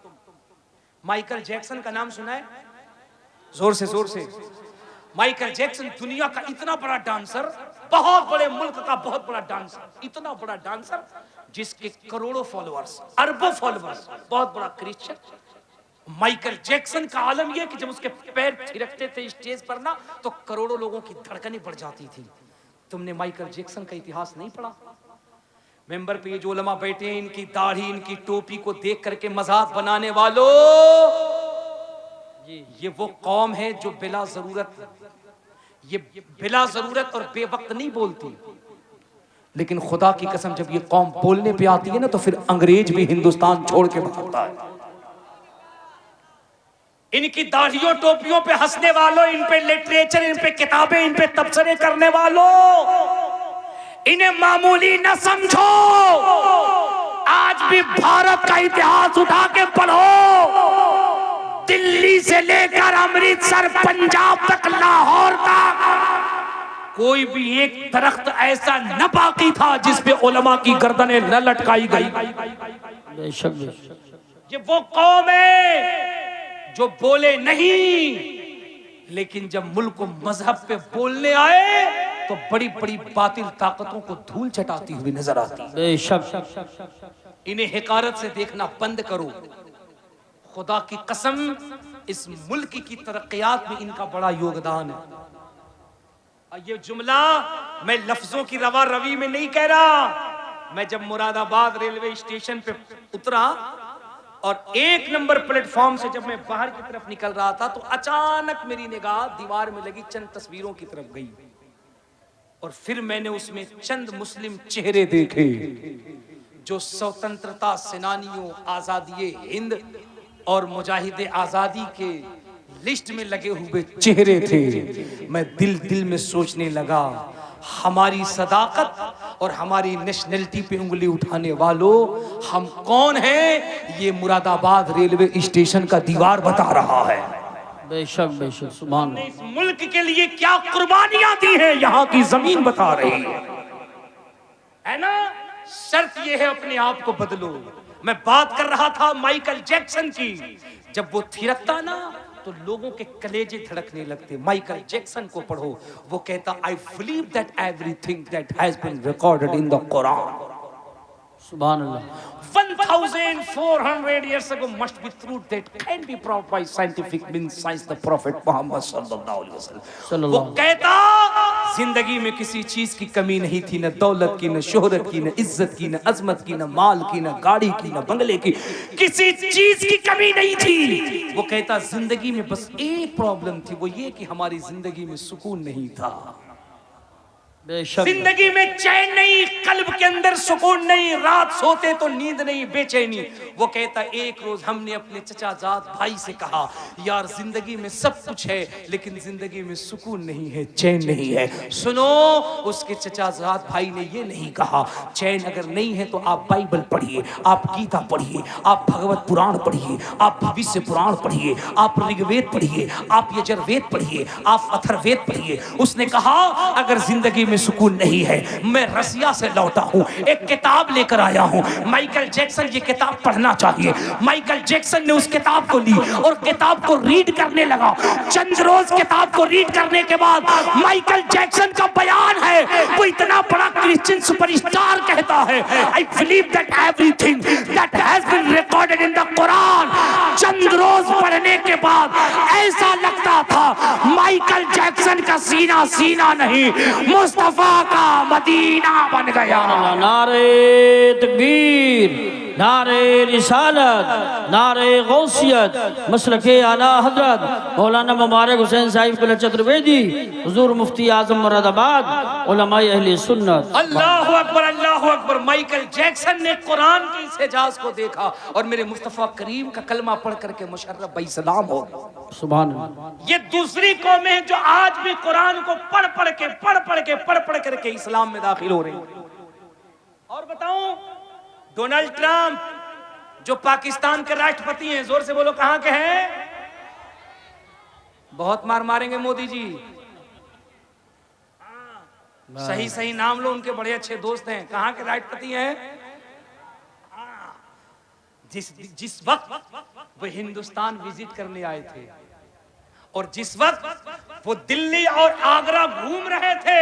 Speaker 3: माइकल जैक्सन का नाम सुना है? जोर से। माइकल जैक्सन दुनिया का इतना बड़ा डांसर, बहुत बड़े मुल्क का बहुत बड़ा डांसर, इतना बड़ा डांसर जिसके करोड़ों फॉलोअर्स, अरबों फॉलोअर्स, बहुत बड़ा क्रिश्चियन। माइकल जैक्सन का आलम यह कि जब उसके पैर थिरकते थे स्टेज पर ना, तो करोड़ों लोगों की धड़कनें बढ़ जाती थी। तुमने माइकल जैक्सन का इतिहास नहीं पढ़ा? मेंबर पे ये जो उलमा बैठे हैं, इनकी दाढ़ी, इनकी टोपी को देख करके मजाक बनाने वालों, ये वो कौम है जो बिला जरूरत और बेवक्त नहीं बोलती। लेकिन खुदा की कसम जब ये कौम बोलने पे आती है ना, तो फिर अंग्रेज भी हिंदुस्तान छोड़ के भागता है। इनकी दाढ़ियों टोपियों पे हंसने वालों, इन पे लिटरेचर, इन पे किताबें, इन पे तबसरे करने वालों, इन्हें मामूली न समझो। आज भी भारत का इतिहास उठा के पढ़ो, दिल्ली से लेकर अमृतसर, पंजाब तक, लाहौर तक कोई भी एक दरख्त ऐसा न बाकी था जिस पे उलमा की गर्दनें न लटकाई गई।
Speaker 2: बेशक
Speaker 3: ये वो कौम है जो बोले नहीं, लेकिन जब मुल्क को मजहब पे बोलने आए तो बड़ी बड़ी बातिल ताकतों को धूल चटाती हुई नजर आती।
Speaker 2: बेशक
Speaker 3: इन्हें हिकारत से देखना बंद करो। खुदा की कसम, इस मुल्क की तरक्कियात में इनका बड़ा योगदान है। ये जुमला मैं लफ्जों की रवा रवी में नहीं कह रहा। मैं जब मुरादाबाद रेलवे स्टेशन पे उतरा और 1 नंबर प्लेटफॉर्म से जब मैं बाहर की तरफ निकल रहा था तो अचानक मेरी निगाह दीवार में लगी चंद तस्वीरों की तरफ गई और फिर मैंने उसमें चंद मुस्लिम चेहरे देखे जो स्वतंत्रता सेनानियों, आजादी हिंद और मुजाहिदे आजादी के लिस्ट में लगे हुए चेहरे थे। मैं दिल में सोचने लगा, हमारी सदाकत और हमारी नेशनलिटी पे उंगली उठाने वालों, हम कौन हैं? ये मुरादाबाद रेलवे स्टेशन का दीवार बता रहा है।
Speaker 2: बेशक बेशक सुभान अल्लाह।
Speaker 3: इस मुल्क के लिए क्या कुर्बानियां दी हैं, यहाँ की जमीन बता रही है ना। शर्त ये है, अपने आप को बदलो। मैं बात कर रहा था माइकल जैक्सन की। जब वो थिरकता ना तो लोगों के कलेजे धड़कने लगते। माइकल जैक्सन को पढ़ो, वो कहता, I believe that everything that has been recorded in the Quran,
Speaker 2: सुभान अल्लाह,
Speaker 3: 1400 years ago must be true that can be proved by scientific means, science the prophet Muhammad sallallahu alaihi wasallam। वो कहता जिंदगी में किसी चीज की कमी नहीं थी, न दौलत की, न शोहरत की, न इज्जत की, न अजमत की, न माल की, न गाड़ी की, न बंगले की, किसी चीज की कमी नहीं थी। वो कहता जिंदगी में बस एक प्रॉब्लम थी, वो ये कि हमारी जिंदगी में सुकून नहीं था। जिंदगी में चैन नहीं, कल्ब के अंदर सुकून नहीं, रात सोते तो नींद नहीं, बेचैनी। वो कहता एक रोज हमने अपने चचाजाद भाई से कहा, यार जिंदगी में सब कुछ है लेकिन जिंदगी में सुकून नहीं है, चैन नहीं है। सुनो, उसके चचाजाद भाई ने ये नहीं कहा, चैन अगर नहीं है तो आप बाइबल पढ़िए, आप गीता पढ़िए, आप भगवत पुराण पढ़िए, आप भविष्य पुराण पढ़िए, आप ऋग्वेद पढ़िए, आप यजुर्वेद पढ़िए, आप अथर्ववेद पढ़िए। उसने कहा अगर जिंदगी में सुकून नहीं है, मैं रसिया से लौटा हूं, एक किताब लेकर आया हूं, माइकल जैक्सन ये किताब पढ़ना चाहिए। माइकल जैक्सन ने उस किताब को ली और किताब को रीड करने लगा। चंद रोज किताब को रीड करने के बाद माइकल जैक्सन का बयान है, वो इतना बड़ा क्रिश्चियन सुपरस्टार कहता है, I believe that everything that has been recorded in the Quran. चंद रोज पढ़ने के बाद ऐसा लगता था माइकल जैक्सन का सीना सीना नहीं, मुस्तफा का मदीना बन गया।
Speaker 2: नारे तकबीर, नारे रिसालत, नारे गौसियत, मसलके आला हजरत मौलाना मुबारक हुसैन साहिब कुल चतुर्वेदी, हुजूर मुफ्ती आजम मुरादाबाद, उलमाए अहले सुन्नत।
Speaker 3: अल्लाहु अकबर, अल्लाहु अकबर। माइकल जैक्सन ने कुरान की इस एजाज को देखा और मेरे मुस्तफा करीम का कलमा पढ़ करके मुशर्रफ भाई सलाम हो।
Speaker 2: सुभान अल्लाह।
Speaker 3: ये दूसरी कौमें हैं जो आज भी कुरान को पढ़ पढ़ करके इस्लाम में दाखिल हो रही हैं। और बताऊं, डोनाल्ड ट्रंप जो पाकिस्तान के राष्ट्रपति हैं, जोर से बोलो कहां के हैं? बहुत मार मारेंगे मोदी जी। सही सही नाम लो, उनके बड़े अच्छे दोस्त हैं। कहां के राष्ट्रपति हैं? जिस वक्त वो हिंदुस्तान विजिट करने आए थे और जिस वक्त वो दिल्ली और आगरा घूम रहे थे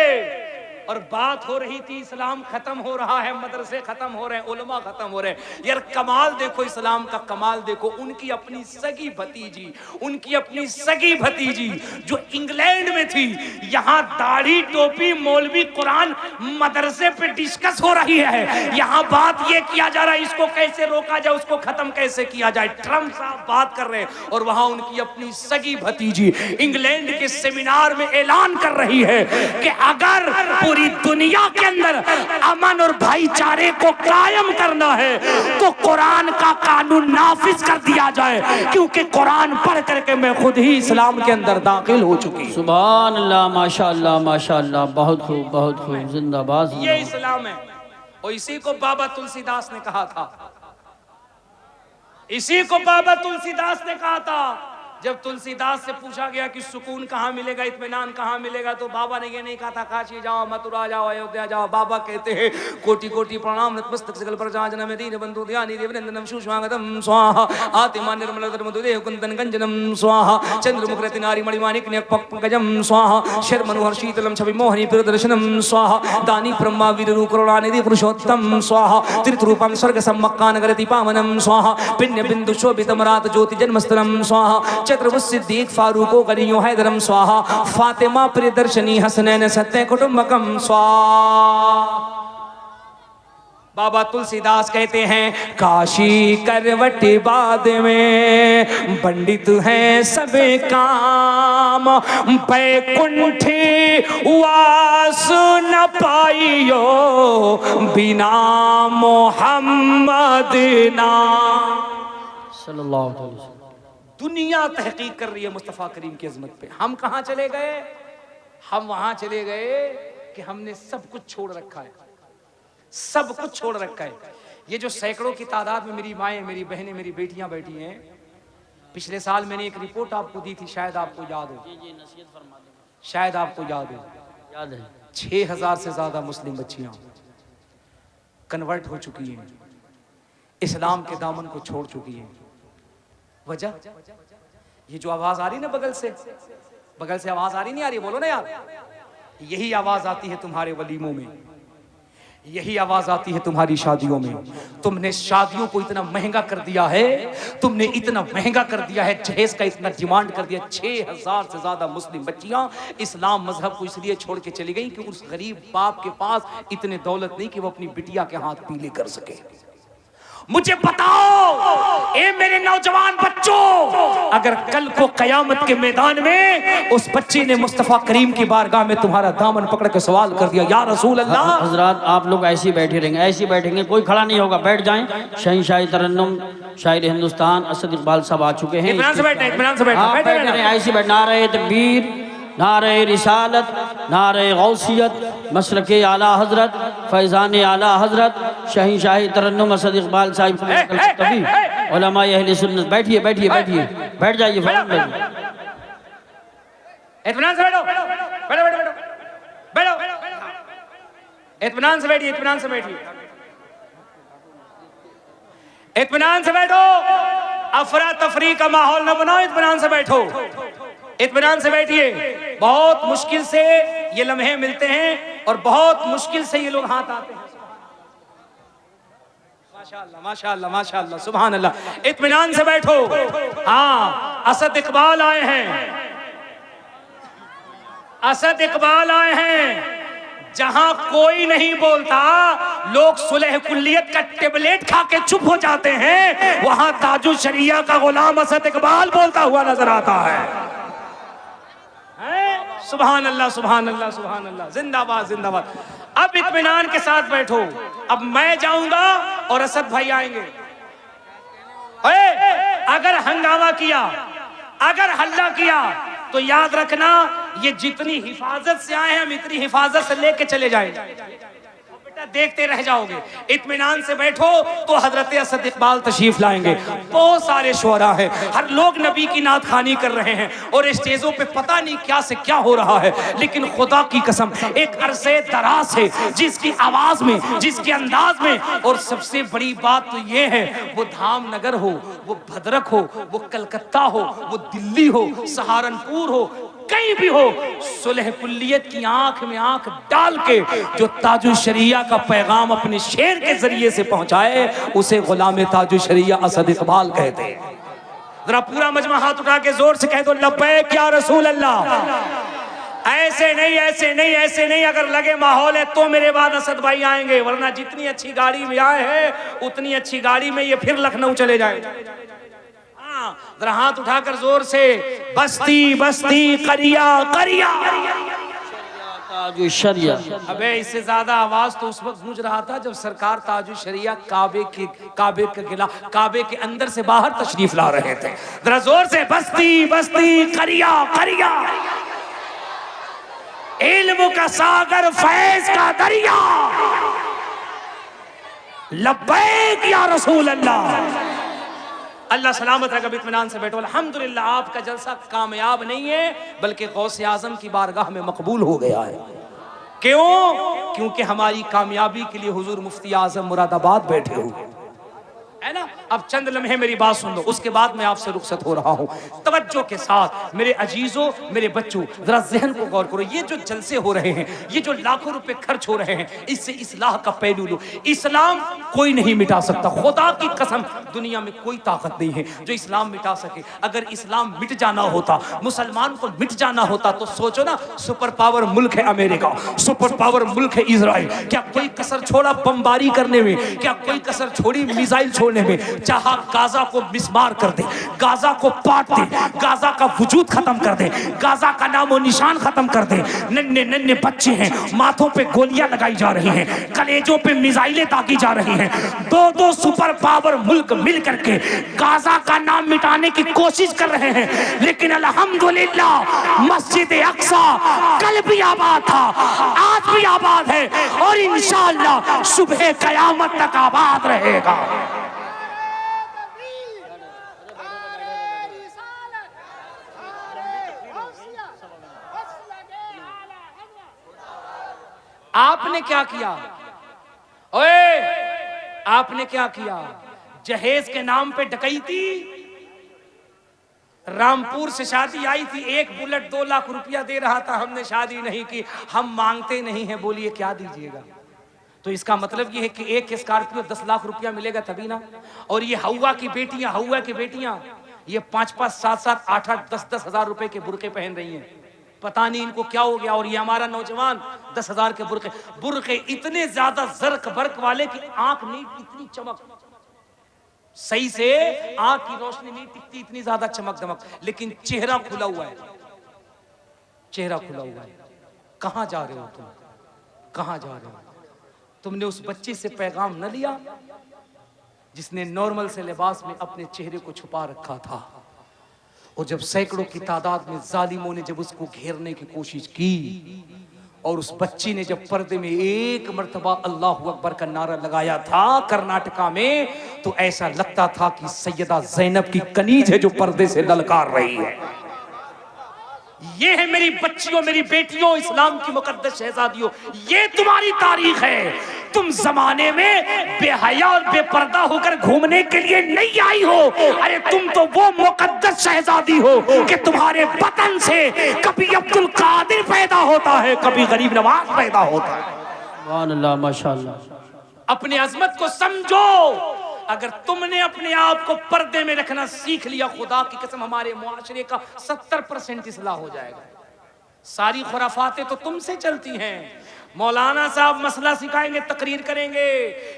Speaker 3: और बात हो रही थी इस्लाम खत्म हो रहा है, मदरसे खत्म हो रहे हैं, उलमा खत्म हो रहे हैं। यार कमाल देखो, इस्लाम का कमाल देखो। उनकी अपनी सगी भतीजी जो इंग्लैंड में थी, यहाँ दाढ़ी टोपी मौलवी कुरान मदरसे पे डिस्कस हो रही है। यहाँ बात ये किया जा रहा है इसको कैसे रोका जाए, उसको खत्म कैसे किया जाए। ट्रम्प साहब बात कर रहे हैं और वहां उनकी अपनी सगी भतीजी इंग्लैंड के सेमिनार में ऐलान कर रही है कि अगर पूरी दुनिया के अंदर अमन और भाईचारे को कायम करना है तो कुरान का कानून नाफिज कर दिया जाए, क्योंकि कुरान पढ़ करके मैं खुद ही इस्लाम के अंदर दाखिल हो चुकी।
Speaker 2: सुभान अल्लाह, माशाअल्लाह माशाअल्लाह, बहुत खूब बहुत खूब, जिंदाबाद।
Speaker 3: ये इस्लाम है और इसी को बाबा तुलसीदास ने कहा था, इसी को बाबा तुलसीदास ने कहा था जब तुलसीदास से पूछा गया कि सुकून कहाँ मिलेगा, इत्मीनान कहाँ मिलेगा, तो बाबा ने ये नहीं कहा था काशी जाओ, मथुरा जाओ, अयोध्या जाओ। बाबा कहते हैं कोटि कोटि प्रणाम नतमस्तक सकल प्रजाजन में दीन बंधु ध्यानि देवनंदनम सुस्वागतम स्वाहा आतिमान निर्मल धर्मदुदेव कुंदन गंजनम स्वाहा चंद्रमुखरति नारी मणिमाणिक पंकजम स्वाहा शर मनोहर शीतलम छवि मोहनी प्रियदर्शनम स्वाहा दानी ब्रह्मा वीरु करुणानिधि पुरुषोत्तम स्वाहा तीर्थरूपम स्वर्ग सम्मक्कान गरति पावनम स्वाहा पिण्य बिंदु शोभितम रात ज्योति जन्मस्थलम स्वाहा चतुर्भुज सिद्दीक फारूको गनियो हैदरम स्वाहा फातिमा प्रियदर्शनी हसनैन सत्य कुटुंबकम स्वाहा। बाबा तुलसीदास कहते हैं काशी करवट बाद में पंडित हैं सब काम, बैकुंठी वास न पाइयो बिना मोहम्मद नाम
Speaker 2: सल्लल्लाहु अलैहि वसल्लम।
Speaker 3: दुनिया तहकीक कर रही है मुस्तफ़ा करीम की अजमत पे। हम कहाँ चले गए? हम वहां चले गए कि हमने सब कुछ छोड़ रखा है, सब कुछ छोड़ रखा है। ये जो सैकड़ों की तादाद में मेरी माएँ, मेरी बहनें, मेरी बेटियां बैठी हैं, पिछले साल मैंने एक रिपोर्ट आपको दी थी, शायद आपको याद हो, शायद आपको याद हो,
Speaker 2: याद है
Speaker 3: 6000 से ज्यादा मुस्लिम बच्चियां कन्वर्ट हो चुकी हैं, इस्लाम के दामन को छोड़ चुकी हैं। वजह ये जो आवाज आ रही ना बगल से आवाज आ रही, नहीं आ रही? बोलो ना यार। यही आवाज आती है तुम्हारे वलीमों में, यही आवाज आती है तुम्हारी शादियों में। तुमने शादियों को इतना महंगा कर दिया है, तुमने इतना महंगा कर दिया है, जहेज का इतना डिमांड कर दिया। 6000 से ज्यादा मुस्लिम बच्चियां इस्लाम मजहब को इसलिए छोड़ के चली गई कि उस गरीब बाप के पास इतने दौलत नहीं कि वो अपनी बिटिया के हाथ पीले कर सके। मुझे बताओ ए मेरे नौजवान बच्चों, अगर कल को कयामत के मैदान में उस बच्ची ने मुस्तफा करीम की बारगाह में तुम्हारा दामन पकड़ के सवाल कर दिया, या रसूल अल्लाह।
Speaker 2: हजरात आप लोग ऐसे ही बैठे रहेंगे, ऐसे ही बैठेंगे, कोई खड़ा नहीं होगा, बैठ जाएं। शहंशाही तरन्नुम शायर हिंदुस्तान असद इकबाल साहब आ चुके हैं,
Speaker 3: इत्मीनान से बैठे, इत्मीनान से बैठे,
Speaker 2: बैठे रहें, ऐसे बैठ। नारे तकबीर, नारे रिसालत, नारे गौसियत, मसलके आला हजरत, फैजान आला हजरत, शहंशाही तरन्नुम असद इकबाल साहब कभी उलमा अहले सुन्नत। बैठिए बैठिए बैठिए, बैठ जाइए फौरन बैठिए।
Speaker 3: इत्मीनान से बैठो, बैठो बैठो बैठो बैठो, इत्मीनान से बैठिए, इत्मीनान से बैठिए, इत्मीनान से बैठो। अफरा तफरी का माहौल न बनाओ, इत्मीनान से बैठो, इत्मीनान से बैठिए। बहुत मुश्किल से ये लम्हे मिलते हैं और बहुत मुश्किल से ये लोग हाथ आते हैं। माशाअल्लाह माशाअल्लाह माशाअल्लाह, सुभान अल्लाह। इत्मीनान से बैठो। हाँ, असद इकबाल आए हैं, असद इकबाल आए हैं। जहां कोई नहीं बोलता, लोग सुलह कुल्लियत का टेबलेट खा के चुप हो जाते हैं, वहां ताजुल शरिया का गुलाम असद इकबाल बोलता हुआ नजर आता है। सुभान अल्लाह सुभान अल्लाह सुभान अल्लाह, जिंदाबाद जिंदाबाद। अब इत्मीनान के साथ बैठो। अब मैं जाऊंगा और असद भाई आएंगे। अगर हंगामा किया, अगर हल्ला किया, तो याद रखना ये जितनी हिफाजत से आए हैं, हम इतनी हिफाजत से लेके चले जाएंगे। देखते रह जाओगे। इत्मीनान से बैठो तो हजरत असद इकबाल तशरीफ लाएंगे। बहुत सारे शुअरा हैं, हर लोग नबी की नात खानी कर रहे हैं और स्टेजों पे पता नहीं क्या से क्या हो रहा है, लेकिन खुदा की कसम एक अरसे दराज से जिसकी आवाज में, जिसके अंदाज में, और सबसे बड़ी बात तो ये है, वो धामनगर हो, वो भद्रक हो, वो कलकत्ता हो, वो दिल्ली हो, सहारनपुर हो, कहीं भी हो, सुलह कुल्लियत की आंख में आंख डाल के जो ताजुल शरिया का पैगाम अपने शेर के जरिए से पहुंचाए, उसे गुलाम ताजुल शरिया असद इकबाल कहते हैं। जरा पूरा मजमा हाथ उठा के जोर से कह दो, लब्बैक या रसूल अल्लाह। ऐसे नहीं ऐसे नहीं ऐसे नहीं, अगर लगे माहौल है तो मेरे बाद असद भाई आएंगे, वरना जितनी अच्छी गाड़ी में आए हैं उतनी अच्छी गाड़ी में ये फिर लखनऊ चले जाए। जरा हाथ उठाकर जोर से, बस्ती बस्ती करिया करिया ताजुल शरिया। अबे इससे ज्यादा आवाज तो उस वक्त गूंज रहा था जब सरकार ताजुल शरिया काबे के अंदर से बाहर तशरीफ ला रहे थे। जरा जोर से, बस्ती बस्ती करिया करिया, इल्म का सागर फैज का दरिया, लब्बैक या रसूल अल्लाह। अल्लाह सलामत रखा, इत्मीनान से बैठो। अल्हम्दुलिल्लाह आपका जलसा कामयाब नहीं है बल्कि गौसे आजम की बारगाह में मकबूल हो गया है। क्यों? क्योंकि हमारी कामयाबी के लिए हुजूर मुफ्ती आजम मुरादाबाद बैठे हुए है ना। अब चंद लम्हे मेरी बात सुन लो, उसके बाद मैं आपसे रुखसत हो रहा हूँ। तवज्जो के साथ मेरे अजीजों, मेरे बच्चों, जरा जहन को गौर करो। ये जो जलसे हो रहे हैं, ये जो लाखों रुपए खर्च हो रहे हैं, इससे इस्लाह का पहलू लो। इस्लाम कोई नहीं मिटा सकता, खुदा की कसम दुनिया में कोई ताकत नहीं है जो इस्लाम मिटा सके। अगर इस्लाम मिट जाना होता, मुसलमान को मिट जाना होता, तो सोचो ना, सुपर पावर मुल्क है अमेरिका, सुपर पावर मुल्क है इजराइल, क्या कोई कसर छोड़ा बमबारी करने में? क्या कोई कसर छोड़ी मिसाइल छोड़ने में? चाहा गाजा को मिसमार कर दे, गाजा को पाट दे, गाजा का वजूद खत्म कर दे, गाजा का नामो निशान खत्म कर दे। नन्हे नन्हे बच्चे हैं, माथों पे गोलियां लगाई जा रही हैं, कलेजों पे मिसाइलें दागी जा रही हैं। दो सुपर पावर मुल्क मिल करके गाजा का नाम मिटाने की कोशिश कर रहे हैं, लेकिन अल्हम्दुलिल्लाह मस्जिद अक्सा कल भी आबाद था, आज भी आबाद है और इंशाअल्लाह सुबह कयामत तक आबाद रहेगा। आपने क्या किया? ओए, आपने क्या किया? जहेज के नाम पे डकैती। रामपुर से शादी आई थी, एक बुलेट 2 लाख रुपया दे रहा था, हमने शादी नहीं की। हम मांगते नहीं हैं, बोलिए क्या दीजिएगा? तो इसका मतलब ये है कि एक स्कॉर्पियो 10 लाख रुपया मिलेगा तभी ना। और ये हवा की बेटियां ये 5-5, 7-7, 8-8, 10-10 हजार रुपए के बुरके पहन रही हैं। पता नहीं इनको क्या हो गया। और ये हमारा नौजवान 10,000 के बुरके इतने ज्यादा जर्क बर्क वाले कि आंख नहीं, इतनी चमक, सही से आंख की रोशनी नहीं टिकती, इतनी ज्यादा चमक दमक, लेकिन चेहरा खुला हुआ है, चेहरा खुला हुआ है। कहां जा रहे हो तुम? कहां जा रहे हो? तुमने उस बच्चे से पैगाम न लिया जिसने नॉर्मल से लिबास में अपने चेहरे को छुपा रखा था? और जब सैकड़ों की तादाद में जालिमों ने जब उसको घेरने की कोशिश की और उस बच्ची ने जब पर्दे में एक मर्तबा अल्लाहू अकबर का नारा लगाया था कर्नाटका में, तो ऐसा लगता था कि सैयदा ज़ैनब की कनीज है जो पर्दे से ललकार रही है। ये है मेरी बच्चियों, मेरी बेटियों, इस्लाम की मुकद्दस शहजादियों, ये तुम्हारी तारीख है। तुम जमाने में बेहया और बेपर्दा होकर घूमने के लिए नहीं आई हो। अरे तुम तो वो मुकद्दस शहजादी हो कि तुम्हारे वतन से कभी अब्दुल कादिर पैदा होता है, कभी गरीब नवाज पैदा होता है।
Speaker 2: सुभान अल्लाह, माशाअल्लाह।
Speaker 3: अपनी अजमत को समझो। अगर तुमने अपने आप को पर्दे में रखना सीख लिया, खुदा की कसम हमारे मुआशरे का 70% इस्लाह हो जाएगा। सारी खुराफातें तो तुमसे चलती हैं। मौलाना साहब मसला सिखाएंगे, तकरीर करेंगे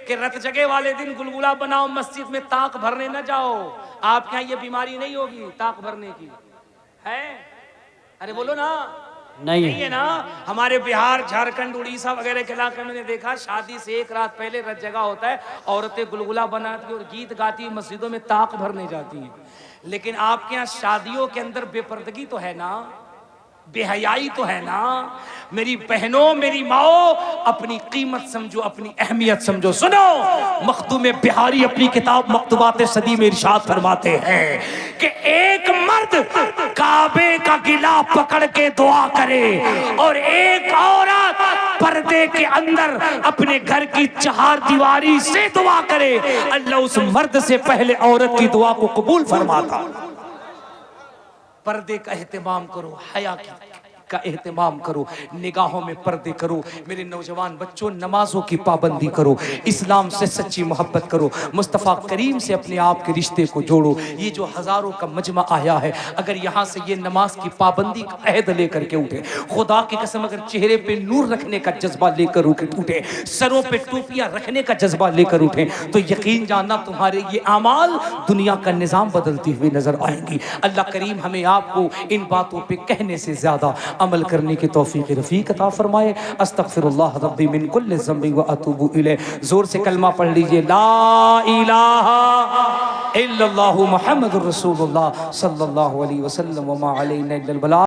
Speaker 3: कि रत जगह वाले दिन गुलगुला बनाओ, मस्जिद में ताक भरने न जाओ। आपके यहाँ ये बीमारी नहीं होगी ताक भरने की है? अरे बोलो ना, नहीं है ना। हमारे बिहार, झारखंड, उड़ीसा वगैरह के इलाके में देखा, शादी से एक रात पहले रत जगह होता है, औरतें गुलगुला बनाती और गीत गाती, मस्जिदों में ताक भरने जाती हैं। लेकिन आपके यहाँ शादियों के अंदर बेपर्दगी तो है ना, बेहयाई तो है ना। मेरी बहनों, मेरी माओ, अपनी कीमत समझो, अपनी अहमियत समझो। सुनो, मखदूम बिहारी अपनी किताब मकतूबात सदी में इरशाद फरमाते हैं कि एक मर्द काबे का गिला पकड़ के दुआ करे और एक औरत पर्दे के अंदर अपने घर की 4 दीवारी से दुआ करे, अल्लाह उस मर्द से पहले औरत की दुआ को कबूल फरमाता। पर्दे का एहतमाम करो, हया का एहतमाम करो, निगाहों में पर्दे करो। मेरे नौजवान बच्चों, नमाजों की पाबंदी करो, इस्लाम से सच्ची मोहब्बत करो, मुस्तफ़ा करीम से अपने आप के रिश्ते को जोड़ो। ये जो हज़ारों का मजमा आया है, अगर यहाँ से ये नमाज की पाबंदी का अहद लेकर के उठे, खुदा की कसम अगर चेहरे पे नूर रखने का जज्बा लेकर उठे, सरों पे टोपियाँ रखने का जज्बा लेकर उठे, तो यकीन जानना तुम्हारे ये अमाल दुनिया का निज़ाम बदलती हुई नजर आएंगी। अल्लाह करीम हमें आपको इन बातों पे कहने से ज्यादा अमल करने की तौफीक रफ़ीक अता फरमाए। अस्तगफिरुल्लाह रब्बी मिन कुल्लि ज़ंबि व अतूबु इलैह। जोर से कलमा पढ़ लीजिए, ला इलाहा इल्लल्लाहु मुहम्मदुर रसूलुल्लाह सल्लल्लाहु अलैहि वसल्लम व मा अलैना इल्लल बलाग।